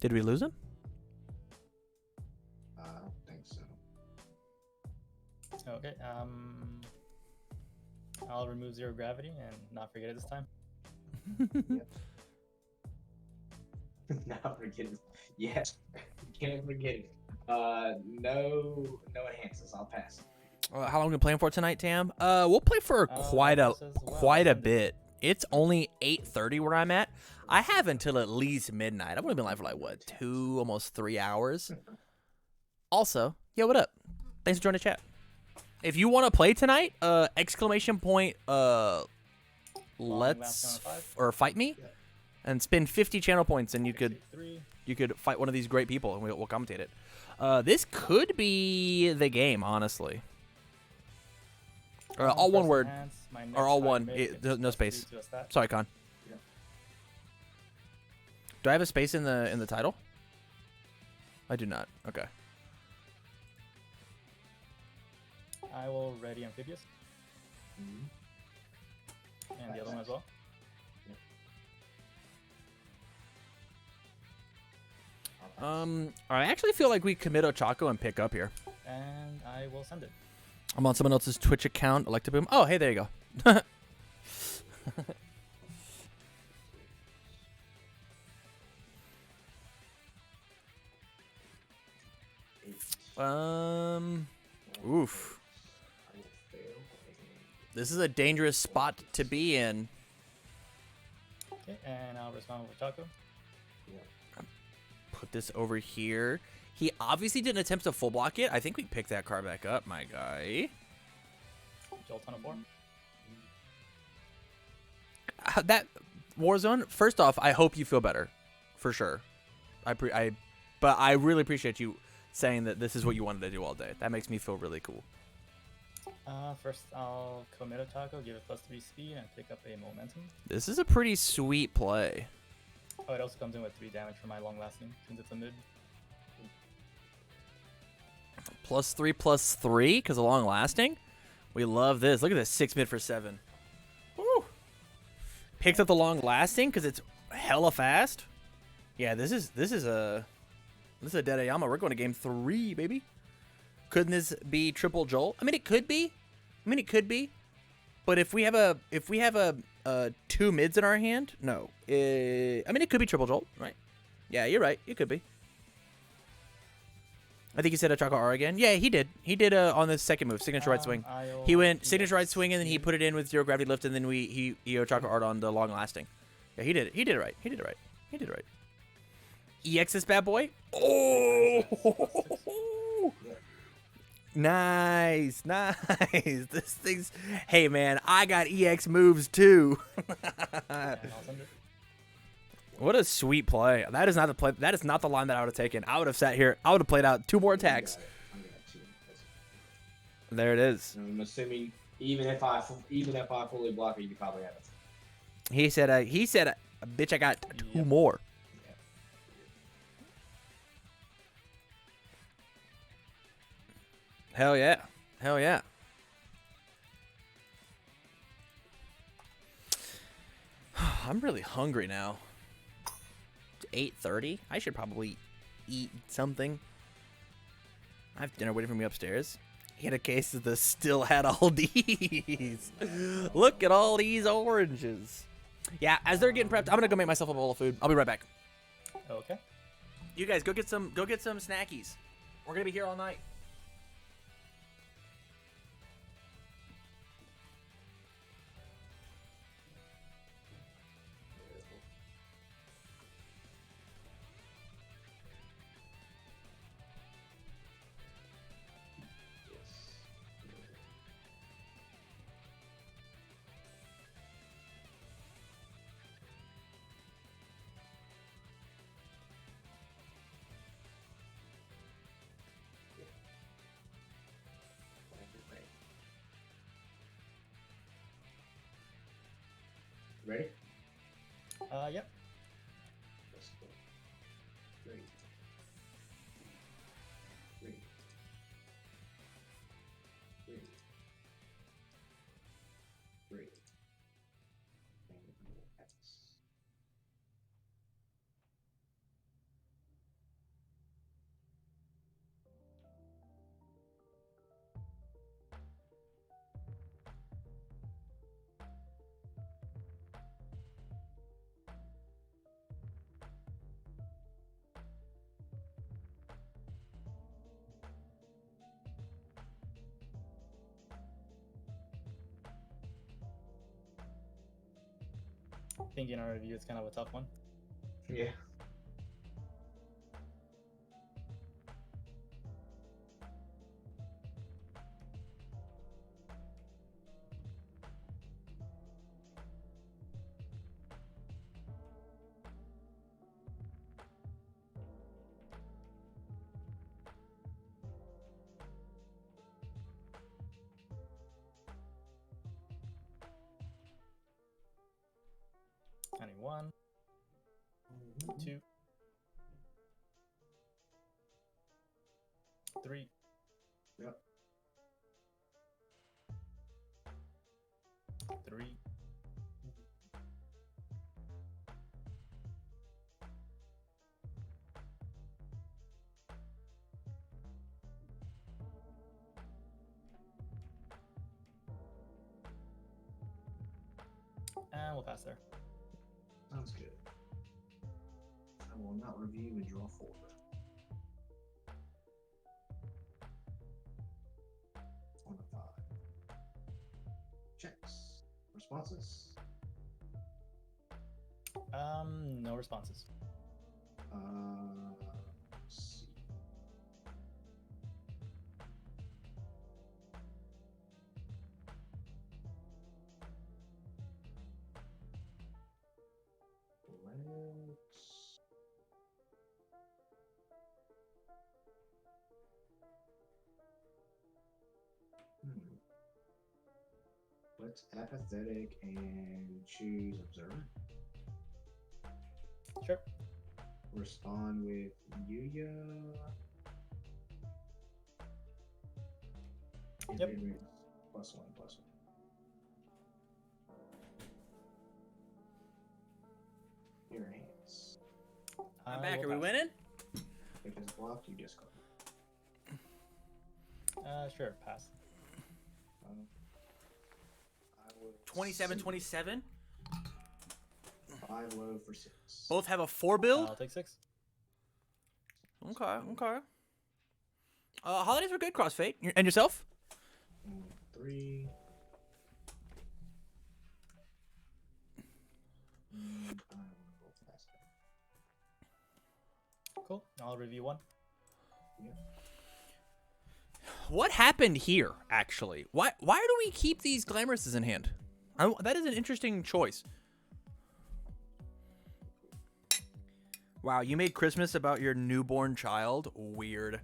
Did we lose him? I don't think so. Okay, I'll remove 0 gravity and not forget it this time. Not forgetting. Yes. Can't forget it. No enhances. I'll pass. How long are we playing for tonight, Tam? We'll play for quite a bit. It's only 8:30 where I'm at. I have until at least midnight. I've only been live for like what, 2, almost 3 hours. Also, yo, what up? Thanks for joining the chat. If you want to play tonight, exclamation point, let's or fight me, and spend 50 channel points, and you could fight one of these great people, and we'll commentate it. This could be the game, honestly. All one word, or all one, no space. Sorry, Con. Yeah. Do I have a space in the title? I do not. Okay. I will ready amphibious. And the other one as well. I actually feel like we commit Ochaco and pick up here. And I will send it. I'm on someone else's Twitch account. Electaboom. Oh, hey, there you go. Oof. This is a dangerous spot to be in. Okay, and I'll respond with Ochaco. Put this over here. He obviously didn't attempt to full block it. I think we pick that card back up, my guy. Jolt on a 4. That Warzone. First off, I hope you feel better, for sure. But I really appreciate you saying that this is what you wanted to do all day. That makes me feel really cool. First, I'll commit Ochaco, give it +3 speed, and pick up a momentum. This is a pretty sweet play. Oh, it also comes in with 3 damage for my long lasting, since it's a mid. +3/+3 because of long lasting. We love this. Look at this 6 mid for 7. Woo! Picked up the long lasting because it's hella fast. Yeah, this is a dead Aoyama. We're going to game 3, baby. Couldn't this be triple Jolt? I mean, it could be. But if we have a 2 mids in our hand, no. I mean, it could be triple Jolt, right? Yeah, you're right. It could be. I think he said Ochaco R again. Yeah, he did. He did on the second move, signature right swing. He went signature right swing, and then he put it in with 0 gravity lift, and then he Ochaco R'd on the long lasting. Yeah, he did it. He did it right. EX this bad boy. Oh! Nice. This thing's. Hey man, I got EX moves too. What a sweet play. That is not the play. That is not the line that I would have taken. I would have sat here. I would have played out 2 more attacks. There it is. I'm assuming even if I fully block it, you probably have it. He said, bitch, I got 2 more. Hell yeah. I'm really hungry now. It's 8:30. I should probably eat something. I have dinner waiting for me upstairs. He had a case of the still had all these. Look at all these oranges. Yeah, as they're getting prepped, I'm gonna go make myself a bowl of food. I'll be right back. Okay. You guys go get some snackies. We're gonna be here all night. Ready? Yep. Let's go. 3. 3. 3. 3. And X. I think in our review, it's kind of a tough one. Yeah. I need 1, 2, 3. Yep. 3. And we'll pass there. Sounds good. I will not review and draw 4. On a 5. Checks. Responses? No responses. Let's see. Let's apathetic and choose observant. Sure. Respond with Yuya. Yep. +1/+1. Your hands. I'm back. We'll Are we pass. winning? If it's blocked, you discard. Sure, pass. I will 27-27. 5 low for 6. Both have a 4 build. I'll take 6. Okay. Holidays were good, Crossfade. And yourself? 3. And I will go faster. Cool. I'll review 1. Yeah. What happened here, actually? Why do we keep these Glamourouses in hand? That is an interesting choice. Wow, you made Christmas about your newborn child? Weird.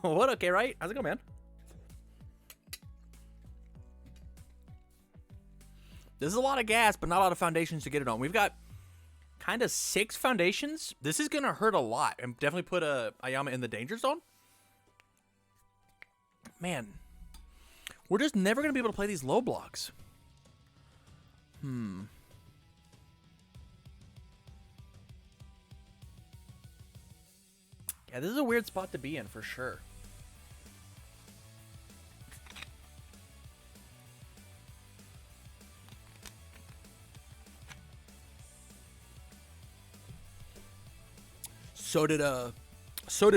What? Okay, right? How's it going, man? This is a lot of gas, but not a lot of foundations to get it on. We've got kind of 6 foundations. This is going to hurt a lot and definitely put Aoyama in the danger zone. Man, we're just never going to be able to play these low blocks. Yeah, this is a weird spot to be in for sure. So did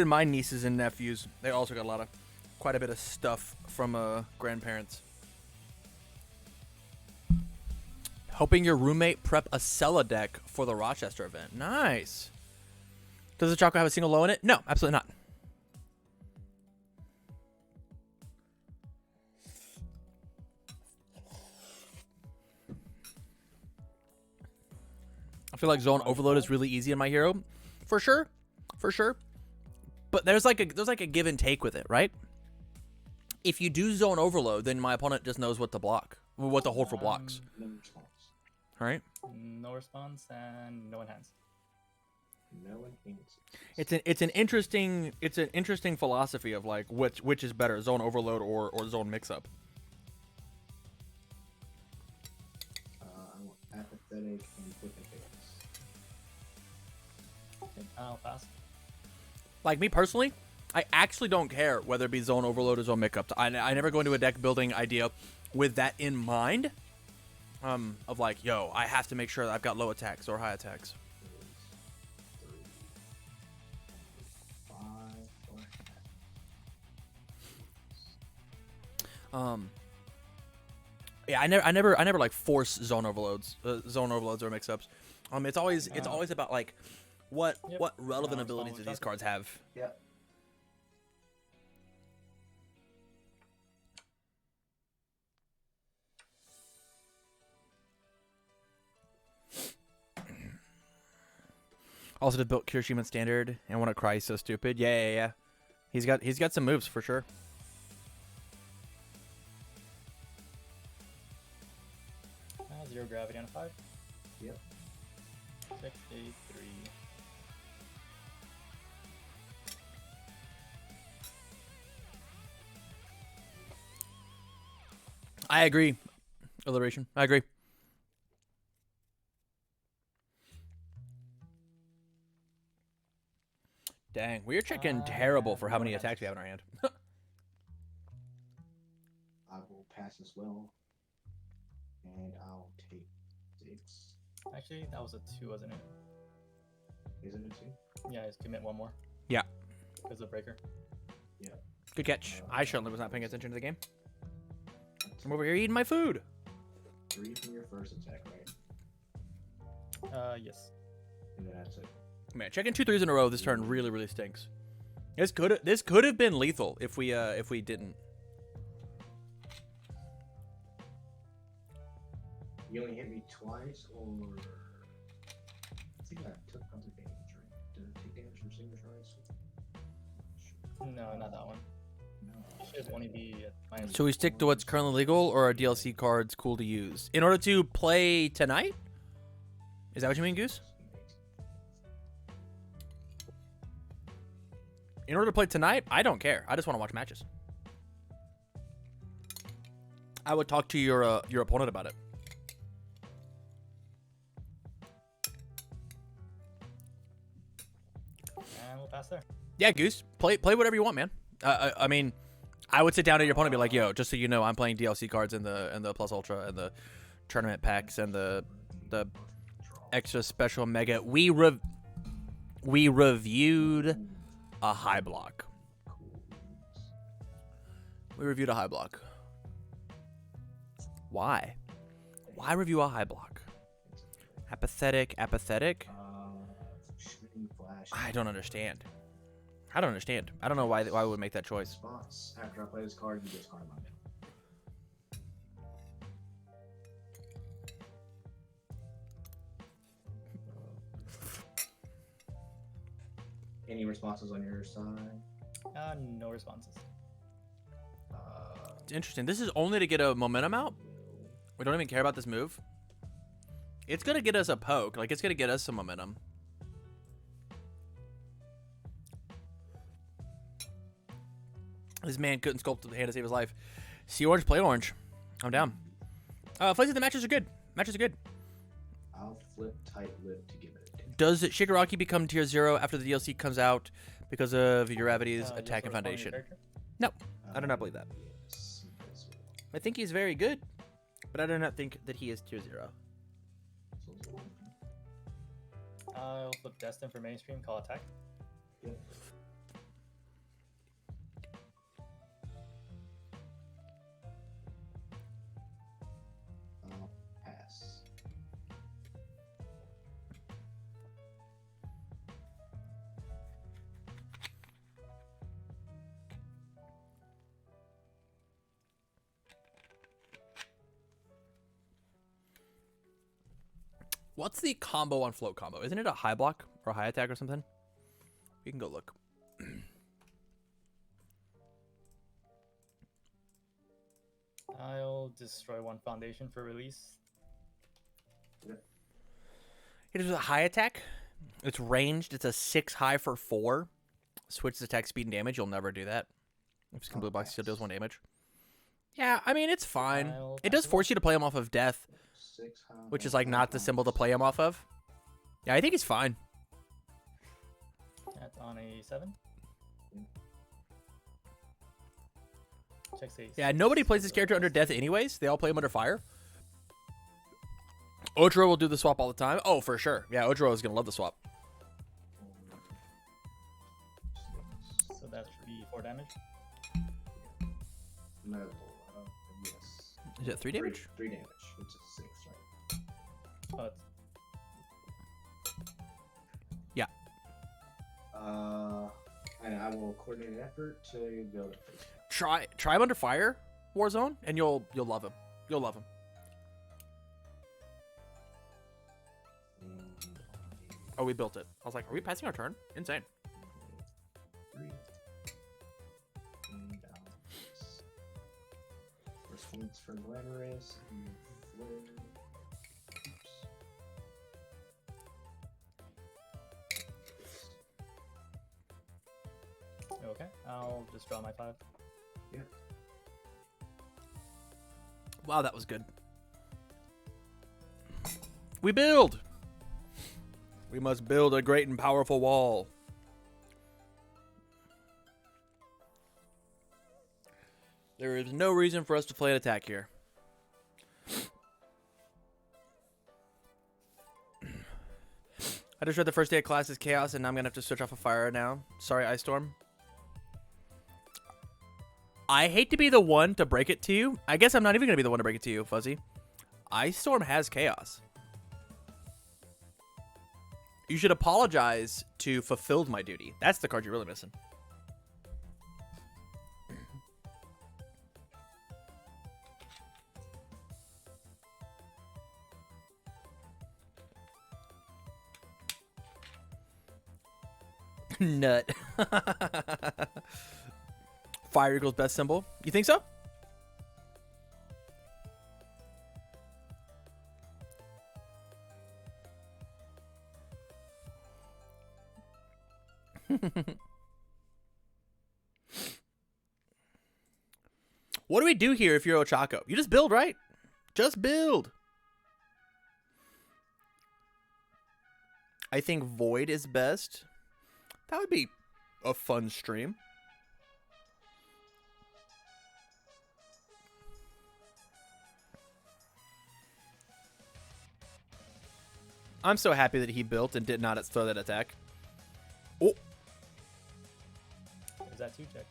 my nieces and nephews. They also got quite a bit of stuff from grandparents. Helping your roommate prep a Sella deck for the Rochester event. Nice. Does the Ochaco have a single low in it? No, absolutely not. I feel like zone overload is really easy in my hero. For sure. But there's like a give and take with it, right? If you do zone overload, then my opponent just knows what to block, what to hold for blocks. No response. All right. No response and no enhance. No enhances. It's an interesting philosophy of like which is better, zone overload or zone mix up. I want apathetic and quick and fix. Okay, I'll pass. Like me personally, I actually don't care whether it be zone overload or zone mix up. I never go into a deck building idea with that in mind. Of like, yo, I have to make sure that I've got low attacks or high attacks. 5, 4. Yeah, I never like force zone overloads or mix ups. It's always about like what relevant abilities do these cards have. Yep. Also, to build Kirishima standard and want to cry, he's so stupid. Yeah. He's got some moves for sure. Zero gravity on a 5. Yep. 6, 8, 3. I agree. Alliteration. I agree. Dang, we're checking terrible for how many attacks we have in our hand. I will pass as well. And I'll take 6. Actually, that was a 2, wasn't it? Isn't it 2? Yeah, just commit one more. Yeah. Because of breaker. Yeah. Good catch. I certainly was not paying attention to the game. I'm over here eating my food. 3 from your first attack, right? Yes. And then that's it. Man, checking 2 3s in a row this turn really stinks. This could have been lethal if we didn't. You only hit me twice, or I think I took other damage, right? Did I take damage from single strikes? No, not that one. No. Should only be at minus. So we stick to what's currently legal, or are DLC cards cool to use in order to play tonight? Is that what you mean, Goose? In order to play tonight, I don't care. I just want to watch matches. I would talk to your opponent about it. And we'll pass there. Yeah, Goose, play whatever you want, man. I mean, I would sit down to your opponent and be like, "Yo, just so you know, I'm playing DLC cards in the Plus Ultra and the tournament packs and the extra special mega. We reviewed a high block. We reviewed a high block. Why? Why review a high block? Apathetic. Shooting flash. I don't understand. I don't know why we would make that choice. Response. After I play this card, you discard my mana. Any responses on your side? No responses. It's interesting. This is only to get a momentum out. We don't even care about this move. It's gonna get us a poke. Like, it's gonna get us some momentum. This man couldn't sculpt the hand to save his life. See orange, play orange. I'm down. Fuzzy, the matches are good. I'll flip tight lip to give it a 10. Does Shigaraki become tier 0 after the DLC comes out because of Uravity's attack and foundation? No, I do not believe that. Yes, that's what- I think he's very good, but I do not think that he is tier 0. I'll flip Destin for mainstream, call attack. Yep. I'll pass. What's the combo on float combo? Isn't it a high block or a high attack or something? We can go look. I'll destroy one foundation for release. Yep. It is a high attack. It's ranged. It's a 6 high for 4. Switches attack speed and damage. You'll never do that. If it's blue box, still deals 1 damage. Yeah, I mean, it's fine. It does force you to play him off of death, 6 high. which is like not the symbol to play him off of. Yeah, I think he's fine. That's on a 7. Checks a Yeah, nobody plays this character under death anyways. They all play him under fire. Otro will do the swap all the time. Oh, for sure. Yeah, Otro is going to love the swap. So that should be 4 damage. No, yes. Is it 3 damage? 3 damage, which is 6, right? Oh, it's Yeah. And I will coordinate an effort to build it. Try him under fire, Warzone, and you'll love him. You'll love him. Oh, we built it. I was like, are we passing our turn? Insane. 3. Imbalance. Response for glamorous. okay. I'll just draw my 5. Yep. Wow, that was good. We build. We must build a great and powerful wall. There is no reason for us to play an attack here. I just read the first day of class is chaos, and I'm going to have to switch off of fire now. Sorry, Ice Storm. I hate to be the one to break it to you. I guess I'm not even going to be the one to break it to you, Fuzzy. Ice Storm has chaos. You should apologize to fulfilled my duty. That's the card you're really missing. Nut. Fire equals best symbol. You think so? What do we do here if you're Ochaco? You just build, right? Just build. I think Void is best. That would be a fun stream. I'm so happy that he built and did not throw that attack. Oh. Is that 2 check?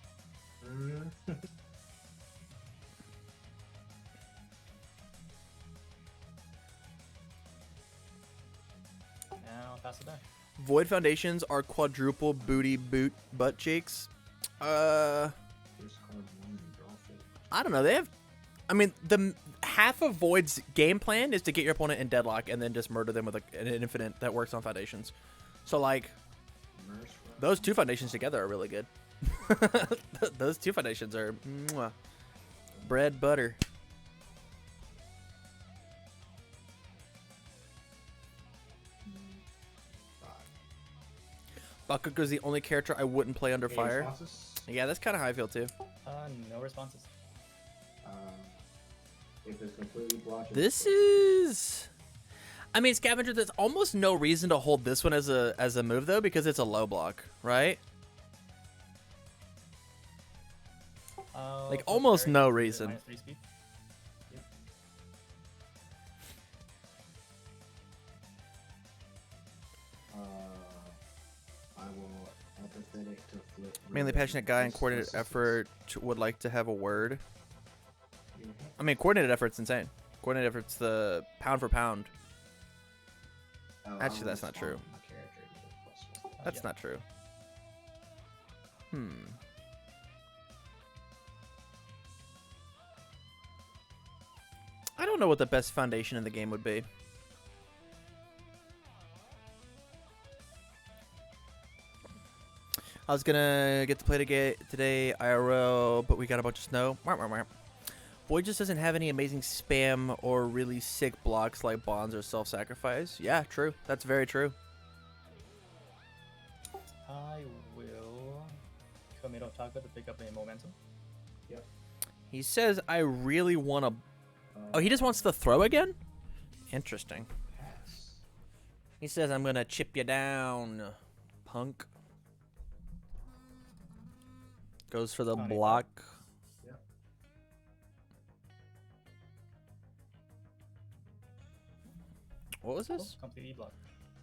And I'll pass it back. Void foundations are quadruple booty boot butt cheeks. I don't know. They have. I mean, the half of Void's game plan is to get your opponent in deadlock and then just murder them with an infinite that works on foundations. So like, those 2 foundations together are really good. Those 2 foundations are mwah, bread butter. Bakugo is the only character I wouldn't play under fire. Yeah, that's kind of how I feel too. No responses. If it's completely blocked. This is. I mean, Scavenger. There's almost no reason to hold this one as a move though, because it's a low block, right? Like almost no reason. -3 speed. Yep. I will empathetic to flip. Mainly passionate guy and coordinated effort would like to have a word. I mean, coordinated effort's insane. Coordinated effort's the pound for pound. Actually, that's not true. That's not true. I don't know what the best foundation in the game would be. I was gonna get to play today IRL, but we got a bunch of snow. Boy just doesn't have any amazing spam or really sick blocks like bonds or self-sacrifice. Yeah, true. That's very true. I will commit Ochaco to pick up a momentum. Yep. He says, I really want to... Oh, he just wants to throw again? Interesting. Pass. He says, I'm going to chip you down, punk. Goes for the block. Yep. What was this? Completely blocked.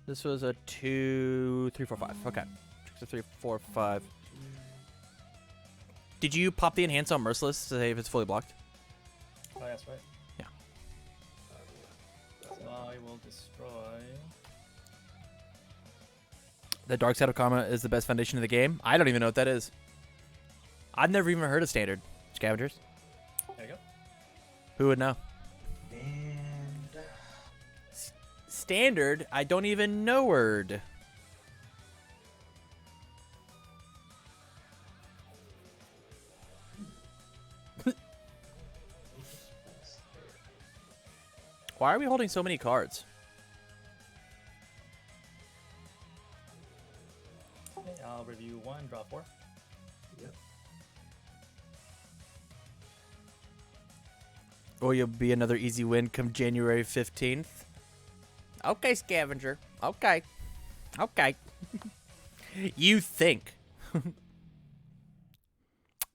This was a 2, 3, 4, 5. Okay. 2, 3, 4, 5. Did you pop the enhance on Merciless to say if it's fully blocked? Oh, that's right. Yeah. So I will destroy. The Dark Side of Karma is the best foundation of the game? I don't even know what that is. I've never even heard of Standard Scavengers. There you go. Who would know? And Standard? I don't even know word. Why are we holding so many cards? Okay, I'll review 1, draw 4. yep. Or you'll be another easy win come January 15th. Okay, Scavenger. Okay. Okay. You think.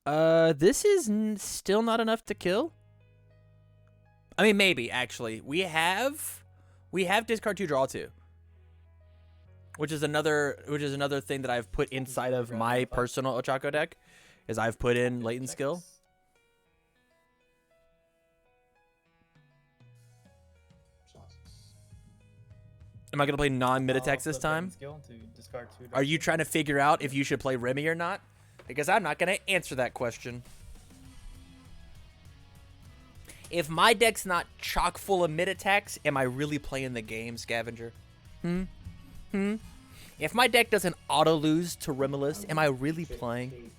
This is still not enough to kill? I mean, maybe, actually. We have discard 2, draw 2. Which is another thing that I've put inside of my personal Ochaco deck, is I've put in latent skill. Am I gonna play non-mid attacks this time? Skill to discard 2, Are you trying to figure out if you should play Remy or not? Because I'm not gonna answer that question. If my deck's not chock full of mid attacks, am I really playing the game, Scavenger? If my deck doesn't auto lose to Remelist, am I really playing?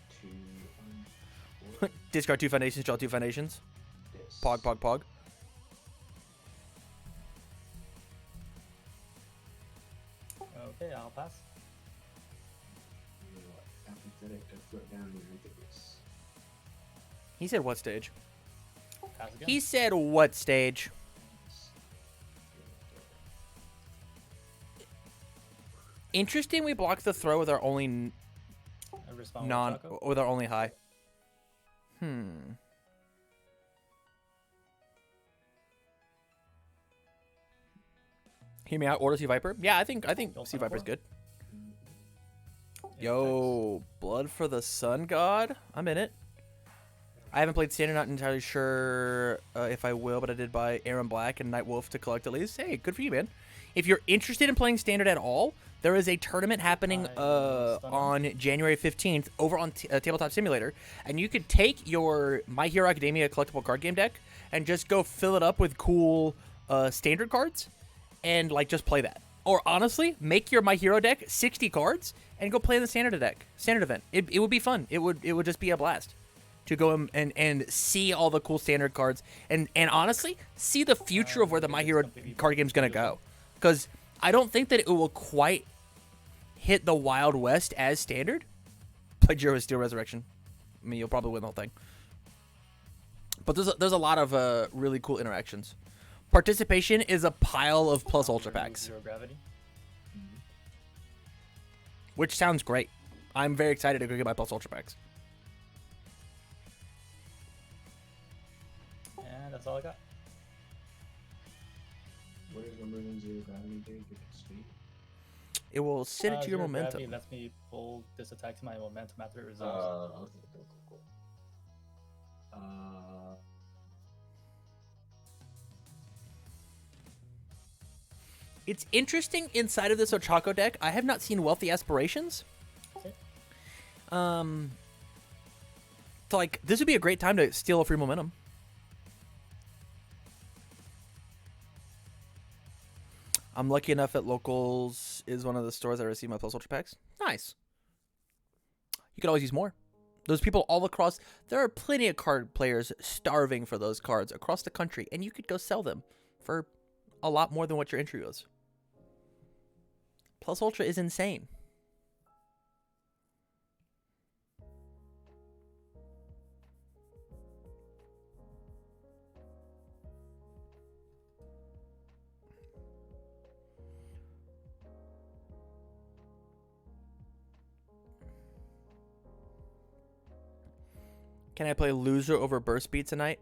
Discard 2 foundations, draw 2 foundations. Pog, pog, pog. Okay, I'll pass. He said what stage? Pass again. He said what stage? Interesting. We blocked the throw with our only with our only high. Hear me out. Order Sea Viper. Yeah, I think Sea Viper's good. Yo, Blood for the Sun God. I'm in it. I haven't played Standard. Not entirely sure if I will, but I did buy Aaron Black and Night Wolf to collect at least. Hey, good for you, man. If you're interested in playing Standard at all, there is a tournament happening on January 15th over on Tabletop Simulator, and you could take your My Hero Academia collectible card game deck and just go fill it up with cool Standard cards, and like just play that. Or honestly, make your My Hero deck 60 cards and go play in the Standard event. It would be fun. It would just be a blast to go and see all the cool Standard cards and honestly see the future of where the My Hero card game is gonna go. Because I don't think that it will quite hit the Wild West as Standard. Play Jiro Steel Resurrection. I mean, you'll probably win the whole thing. But there's a lot of really cool interactions. Participation is a pile of plus ultra packs. Zero gravity. Which sounds great. I'm very excited to go get my plus ultra packs. And that's all I got. What is removing zero gravity do? Give it speed. It will send it to your Zero momentum. gravity lets me pull this attack to my momentum after it Okay, resolves. cool. It's interesting inside of this Ochaco deck. I have not seen Wealthy Aspirations. Okay. So like this would be a great time to steal a free momentum. I'm lucky enough that Locals is one of the stores I receive my plus ultra packs. Nice. You could always use more. Those people all across, there are plenty of card players starving for those cards across the country, and you could go sell them for a lot more than what your entry was. Plus Ultra is insane. Can I play loser over burst speed tonight?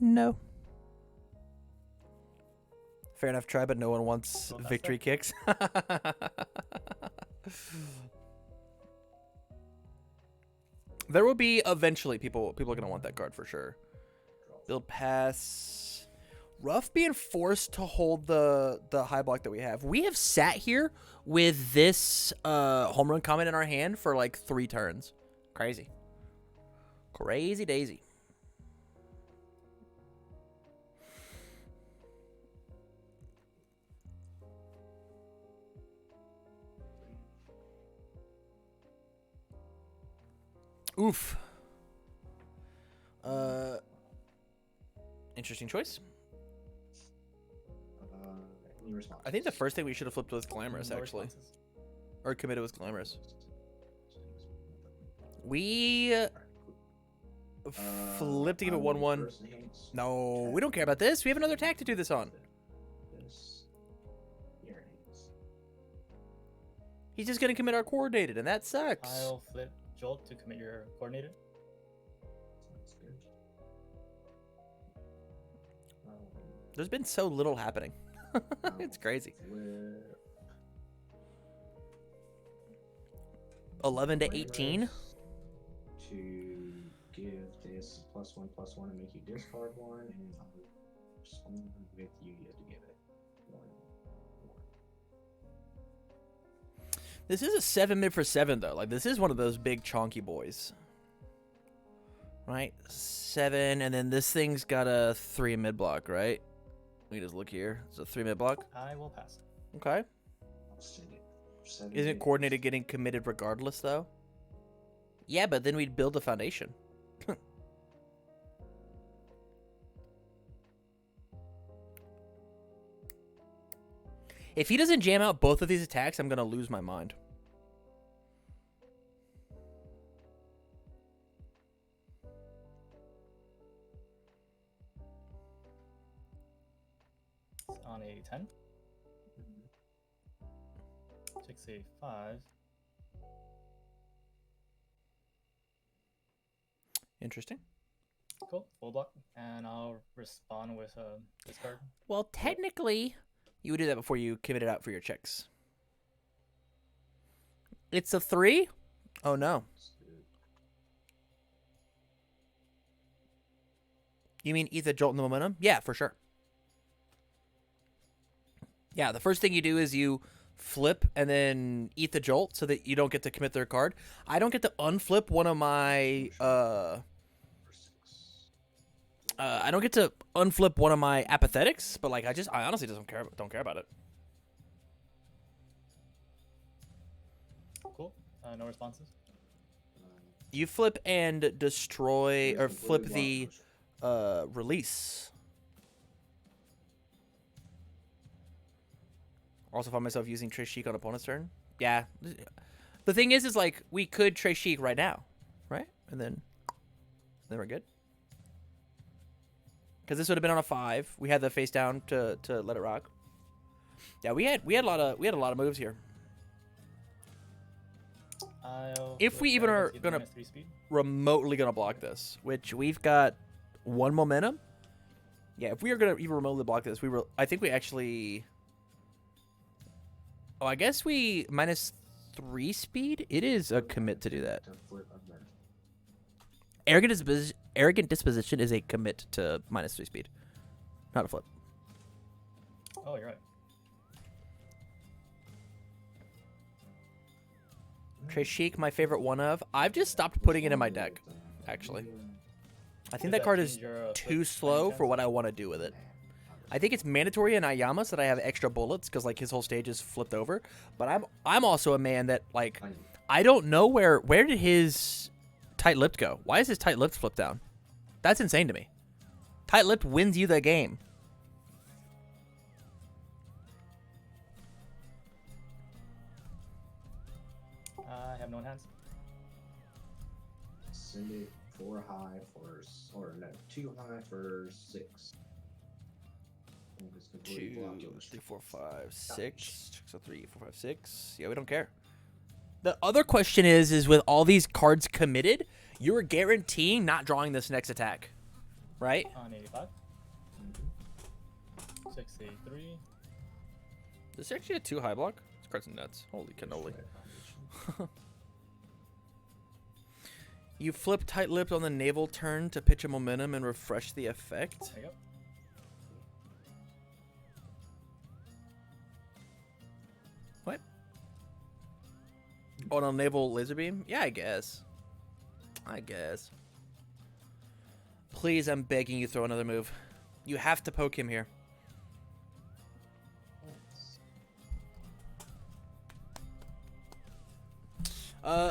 No. Fair enough try, but no one wants victory kicks. There will be eventually people are gonna want that card for sure. Build pass. Rough being forced to hold the high block that we have. We have sat here with this home run comment in our hand for like 3 turns. Crazy. Crazy daisy. Oof. Interesting choice. Any response? I think the first thing we should have flipped was Glamorous, No actually. responses. Or committed was Glamorous. We flipped to give it 1-1. No, we don't care about this. We have another attack to do this on. He's just going to commit our coordinated, and that sucks. I'll flip Jolt to commit your coordinated. There's been so little happening. It's crazy. 11 to 18. To give this +1/+1 and make you discard 1, and I'll respond with Yuga to give it 1. This is a 7 mid for 7 though. Like, this is one of those big chonky boys. Right? 7, and then this thing's got a 3 mid block, right? Let me just look here. It's a 3 mid block. I will pass. Okay. I'll send it. 7 Isn't coordinated getting committed regardless though? Yeah, but then we'd build a foundation. If he doesn't jam out both of these attacks, I'm going to lose my mind. On a 10. 6, 8, 5. Interesting. Cool. Full block. And I'll respond with discard. Well, technically, you would do that before you committed out for your checks. It's a 3? Oh, no. You mean eat the jolt and the momentum? Yeah, for sure. Yeah, the first thing you do is you flip and then eat the jolt so that you don't get to commit their card. I don't get to unflip one of my I don't get to unflip one of my apathetics, but like I honestly don't care about it. Cool. No responses. You flip and destroy or flip the release. Also find myself using Trace Sheik on opponent's turn. Yeah. The thing is like we could Trace Sheik right now, right? And then we're good. Because this would have been on a 5. We had the face down to let it rock. Yeah, we had a lot of moves here. If we even are gonna remotely gonna block this, which we've got 1 momentum. Yeah, if we are gonna even remotely block this, I think we actually. Oh, I guess we -3 speed. It is a commit to do that. Arrogant disposition is a commit to -3 speed, not a flip. Oh, you're right. Trace Sheik, my favorite one of. I've just stopped putting it in my deck, actually. I think that card is too slow for what I want to do with it. I think it's mandatory in Aoyama so that I have extra bullets because like his whole stage is flipped over. But I'm also a man that like I don't know where did his tight-lipped go? Why is his tight-lipped flip down? That's insane to me. Tight-lipped wins you the game. I have no hands. Send it 4 high for, or no, 2 high for 6. 2, 3, 4, 5, 6. So 3, 4, 5, 6. Yeah, we don't care. The other question is with all these cards committed, you're guaranteeing not drawing this next attack, right? On 85. 683. This is actually a 2 high block. This card's nuts. Holy cannoli. You flip tight-lipped on the naval turn to pitch a momentum and refresh the effect. There you go. What? Oh, on a naval laser beam? Yeah, I guess. Please, I'm begging you, throw another move. You have to poke him here.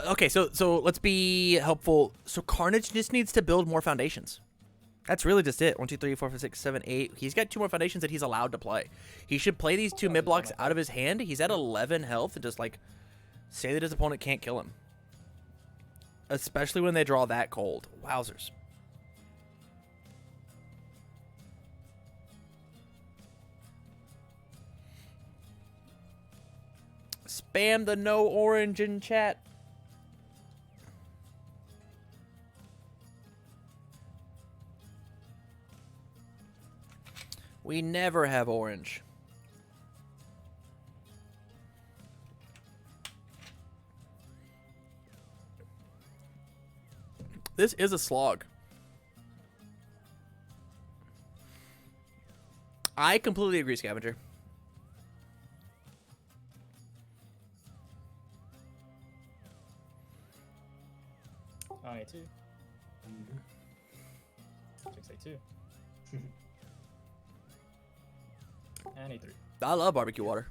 Okay, so let's be helpful. So Carnage just needs to build more foundations. That's really just it. 1, 2, 3, 4, 5, 6, 7, 8. He's got 2 more foundations that he's allowed to play. He should play these 2 mid blocks out of his hand. He's at 11 health and just like say that his opponent can't kill him. Especially when they draw that cold. Wowzers. Spam the no orange in chat. We never have orange. This is a slog. I completely agree, Scavenger. On 82. 682. And 83. I love barbecue water.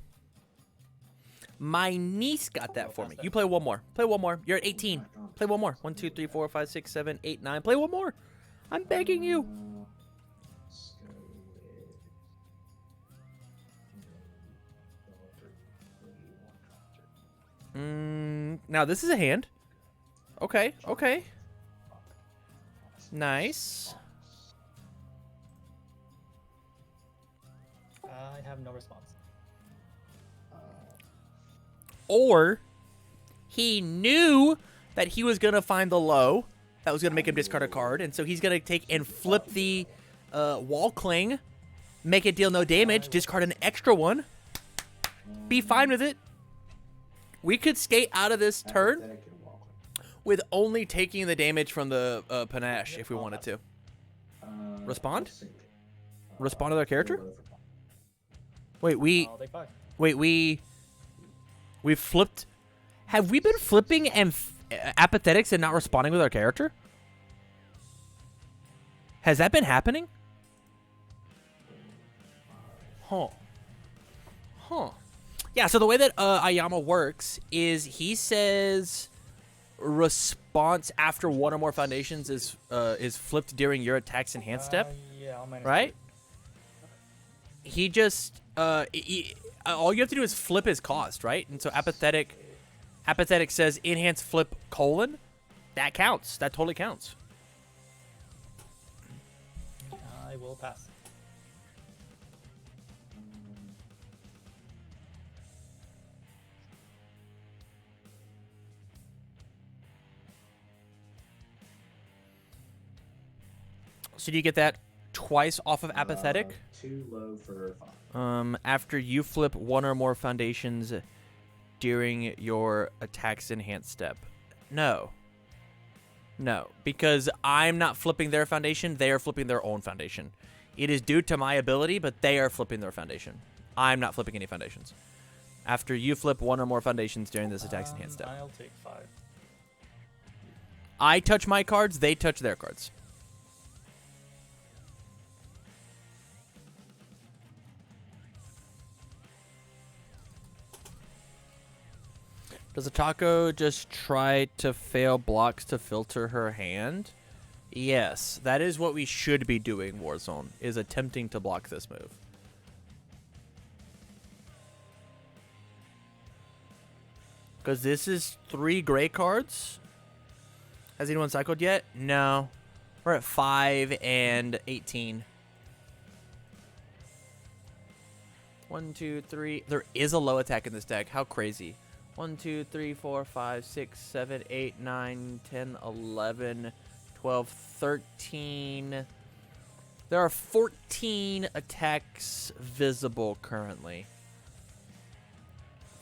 My niece got that for me. You play one more. Play one more. You're at 18. Play one more. 1, 2, 3, 4, 5, 6, 7, 8, 9. Play one more. I'm begging you. Let's go with... Now this is a hand. Okay. Okay. Nice. I have no response. Or he knew that he was going to find the low. That was going to make him discard a card. And so he's going to take and flip the wall cling. Make it deal no damage. Discard an extra one. Be fine with it. We could skate out of this turn with only taking the damage from the panache if we wanted to. Respond? Respond to their character? Wait, I'll take 5. Wait, we flipped. Have we been flipping and apathetics and not responding with our character? Has that been happening? Huh. Yeah, so the way that Aoyama works is he says response after 1 or more foundations is flipped during your attack's enhanced step. Yeah, I'll minus Right? He just all you have to do is flip his cost, right? And so apathetic says enhance flip : that counts. That totally counts. I will pass. So do you get that twice off of apathetic? Too low for 5. After you flip 1 or more foundations during your attack's enhanced step. No, because I'm not flipping their foundation. They are flipping their own foundation. It is due to my ability, but they are flipping their foundation. I'm not flipping any foundations. After you flip 1 or more foundations during this attack's enhanced step. I'll take 5. I touch my cards, they touch their cards. Does Ochaco just try to fail blocks to filter her hand? Yes, that is what we should be doing, Warzone, is attempting to block this move. Because this is 3 gray cards. Has anyone cycled yet? No. We're at 5 and 18. 1, 2, 3. There is a low attack in this deck. How crazy. 1, 2, 3, 4, 5, 6, 7, 8, 9, 10, 11, 12, 13. There are 14 attacks visible currently.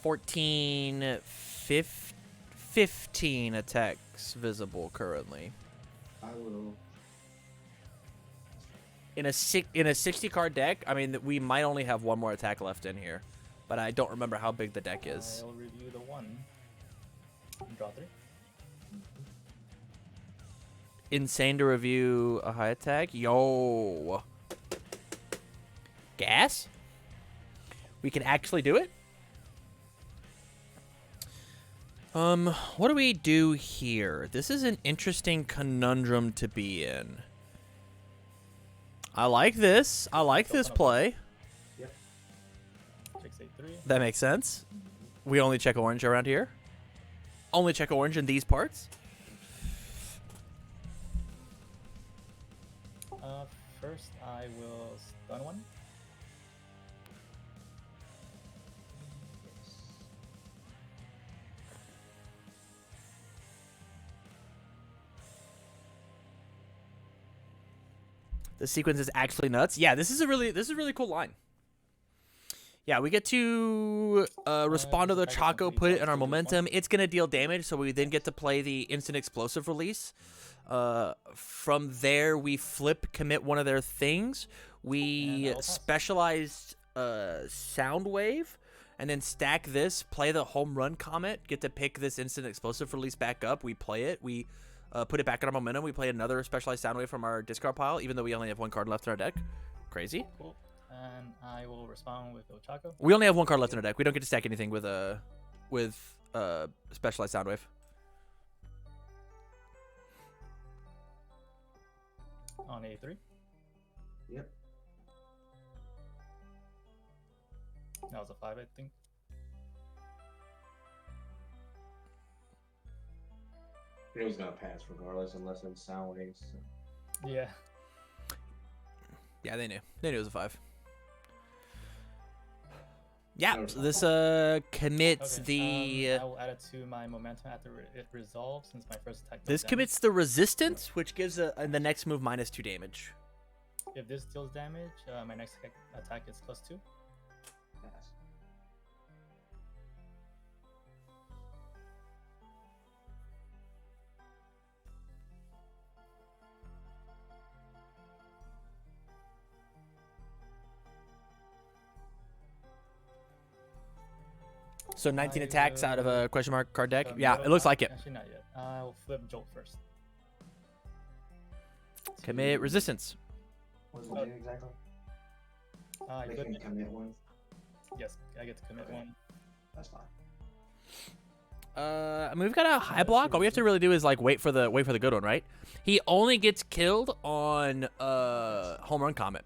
14, 15 attacks visible currently. I will. In a 60 card deck, I mean, we might only have 1 more attack left in here, but I don't remember how big the deck is. I'll review the 1. Draw 3. Insane to review a high attack. Yo. Gas? We can actually do it? What do we do here? This is an interesting conundrum to be in. I like this. I like this play. Yep. 6, 8, 3. That makes sense. We only check orange around here. Only check orange in these parts. First, I will stun 1. The sequence is actually nuts. Yeah, this is a really cool line. Yeah, we get to respond to the Ochaco, put it in our momentum. It's gonna deal damage, so we then get to play the instant explosive release. From there, we flip commit one of their things. We specialized sound wave, and then stack this. Play the home run comet. Get to pick this instant explosive release back up. We play it. We put it back in our momentum. We play another specialized sound wave from our discard pile, even though we only have 1 card left in our deck. Crazy. Cool. And I will respond with Ochaco. We only have 1 card left in our deck. We don't get to stack anything with specialized sound wave. On A3. Yep. That was a 5, I think. It was gonna pass regardless, unless it's sound waves. So. Yeah. Yeah, they knew. They knew it was a 5. Yeah, so this commits okay, I will add it to my momentum after it resolves, since my first attack. This commits the resistance, which gives the next move -2 damage. If this deals damage, my next attack is +2. Pass. So 19 attacks out of a question mark card deck. Yeah, it looks like it. Actually, not yet. I'll flip Jolt first. Commit resistance. What does it do exactly? You They can commit 1. Yes, I get to commit Okay. 1. That's fine. I mean, we've got a high block. All we have to really do is like wait for the good one, right? He only gets killed on home run comet.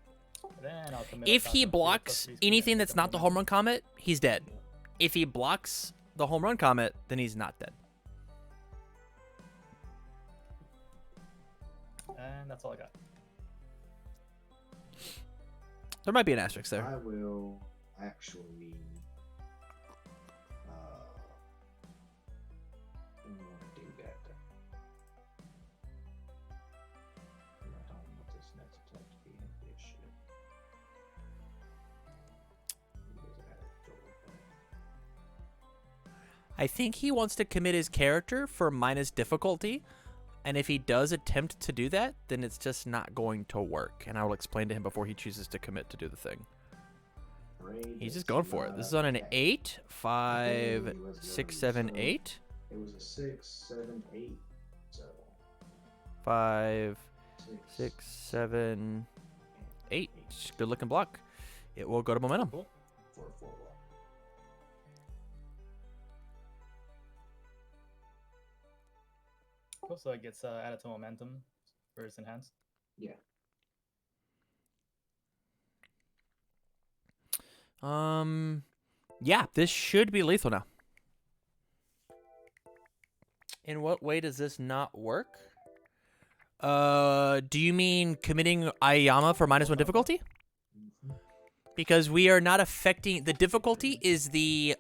Then I'll commit If he Ochaco, blocks +3 anything that's not the home run comet, he's dead. If he blocks the home run comet, then he's not dead. And that's all I got. There might be an asterisk there. I will actually. I don't want to do that. I don't want this next attack to be in this shit. I think he wants to commit his character for minus difficulty, and if he does attempt to do that, then it's just not going to work, and I will explain to him before he chooses to commit to do the thing. He's just going for it. This is on an 8, 5, 6, 7, 8. It was a 6, 7, 8. So 5, 6, 7, 8. Good looking block. It will go to momentum. Cool. 4, 4. Cool. So it gets added to momentum for its enhanced. Yeah. Yeah, this should be lethal now. In what way does this not work? Do you mean committing Aoyama for -1 difficulty? Because we are not affecting... The difficulty is the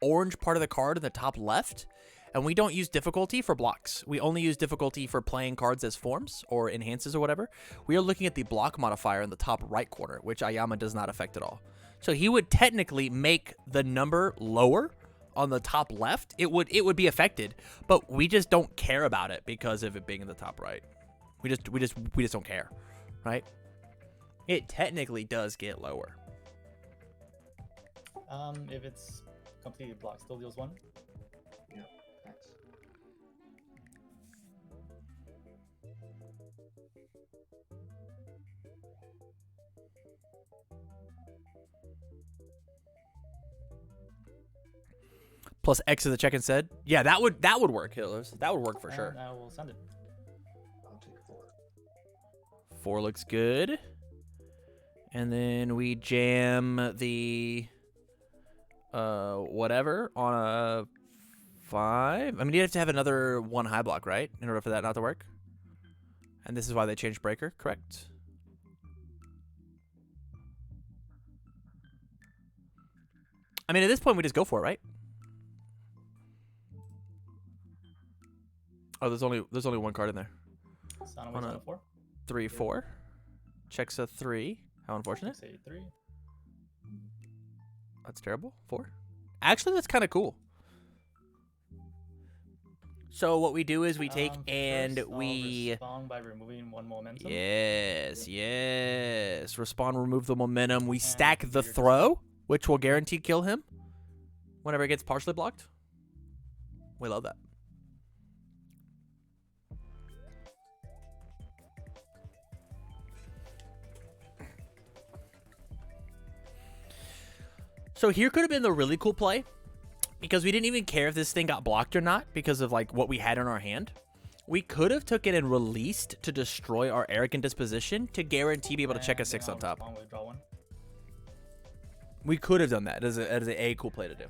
orange part of the card in the top left, and we don't use difficulty for blocks. We only use difficulty for playing cards as forms or enhances or whatever. We are looking at the block modifier in the top right corner, which Aoyama does not affect at all. So he would technically make the number lower on the top left. It would be affected, but we just don't care about it because of it being in the top right. We just don't care, right? It technically does get lower. If it's completely blocked, still deals 1. Yeah. Thanks. Plus X to the check and said, yeah, that would work, Hillers. That would work for sure. I will send it. I'll take 4. 4 looks good. And then we jam the whatever on a 5. I mean, you have to have another 1 high block, right? In order for that not to work. And this is why they changed breaker, correct? I mean, at this point, we just go for it, right? Oh, there's only 1 card in there. Sound On on a a 4. 3, 4. Checks a 3. How unfortunate. Say 3. That's terrible. 4. Actually, that's kind of cool. So what we do is we take and first, we... respond by removing 1 momentum. Yes. Respond, remove the momentum. We And stack the you're throw, which will guarantee kill him whenever it gets partially blocked. We love that. So here could have been the really cool play, because we didn't even care if this thing got blocked or not because of like what we had in our hand. We could have took it and released to destroy our arrogant disposition to guarantee be able to check a 6 on top. Draw 1. We could have done that as a cool play to do.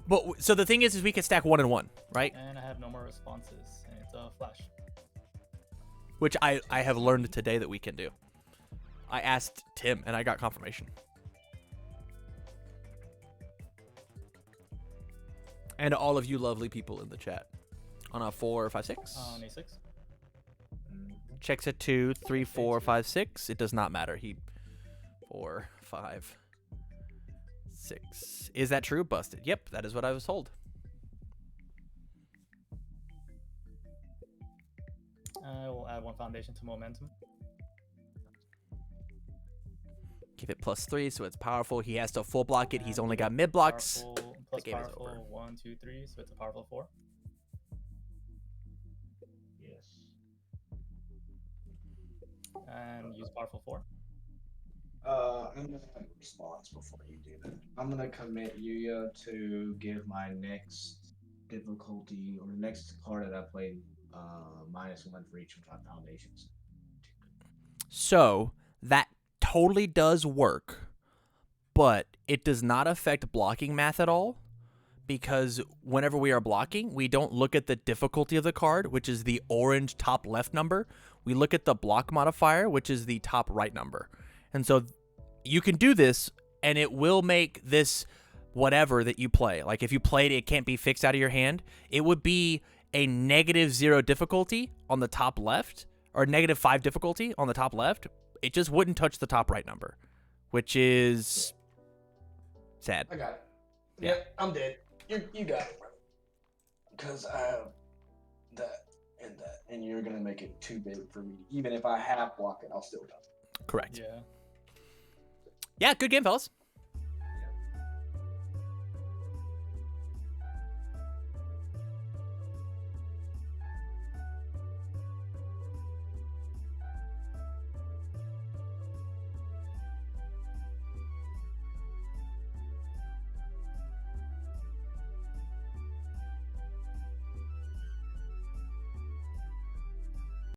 But so the thing is we could stack 1 and 1, right? And I have no more responses, and it's a flash. Which I have learned today that we can do. I asked Tim and I got confirmation. And all of you lovely people in the chat. On a 4, 5, 6. On a 6. Checks a 2, 3, 4, 5, 6. It does not matter. He 4, 5, 6. Is that true? Busted. Yep, that is what I was told. I will add 1 foundation to momentum. Give it +3, so it's powerful. He has to full block it. He's only got mid blocks. Powerful, The plus game is powerful, over. 1, 2, 3, so it's a powerful 4. Yes. And use powerful 4. I'm gonna have a response before you do that. I'm gonna commit Yuya to give my next difficulty or next card that I played -1 for each of my foundations. So that totally does work, but it does not affect blocking math at all, because whenever we are blocking, we don't look at the difficulty of the card, which is the orange top left number. We look at the block modifier, which is the top right number. And so you can do this, and it will make this whatever that you play. Like if you played it can't be fixed out of your hand, it would be a -0 difficulty on the top left, or -5 difficulty on the top left. It just wouldn't touch the top right number, which is sad. I got it. Yeah. Yeah, I'm dead. You got it, bro. Because I have that, and you're gonna make it too big for me. Even if I half block it, I'll still die. Correct. Yeah. Yeah, good game, fellas.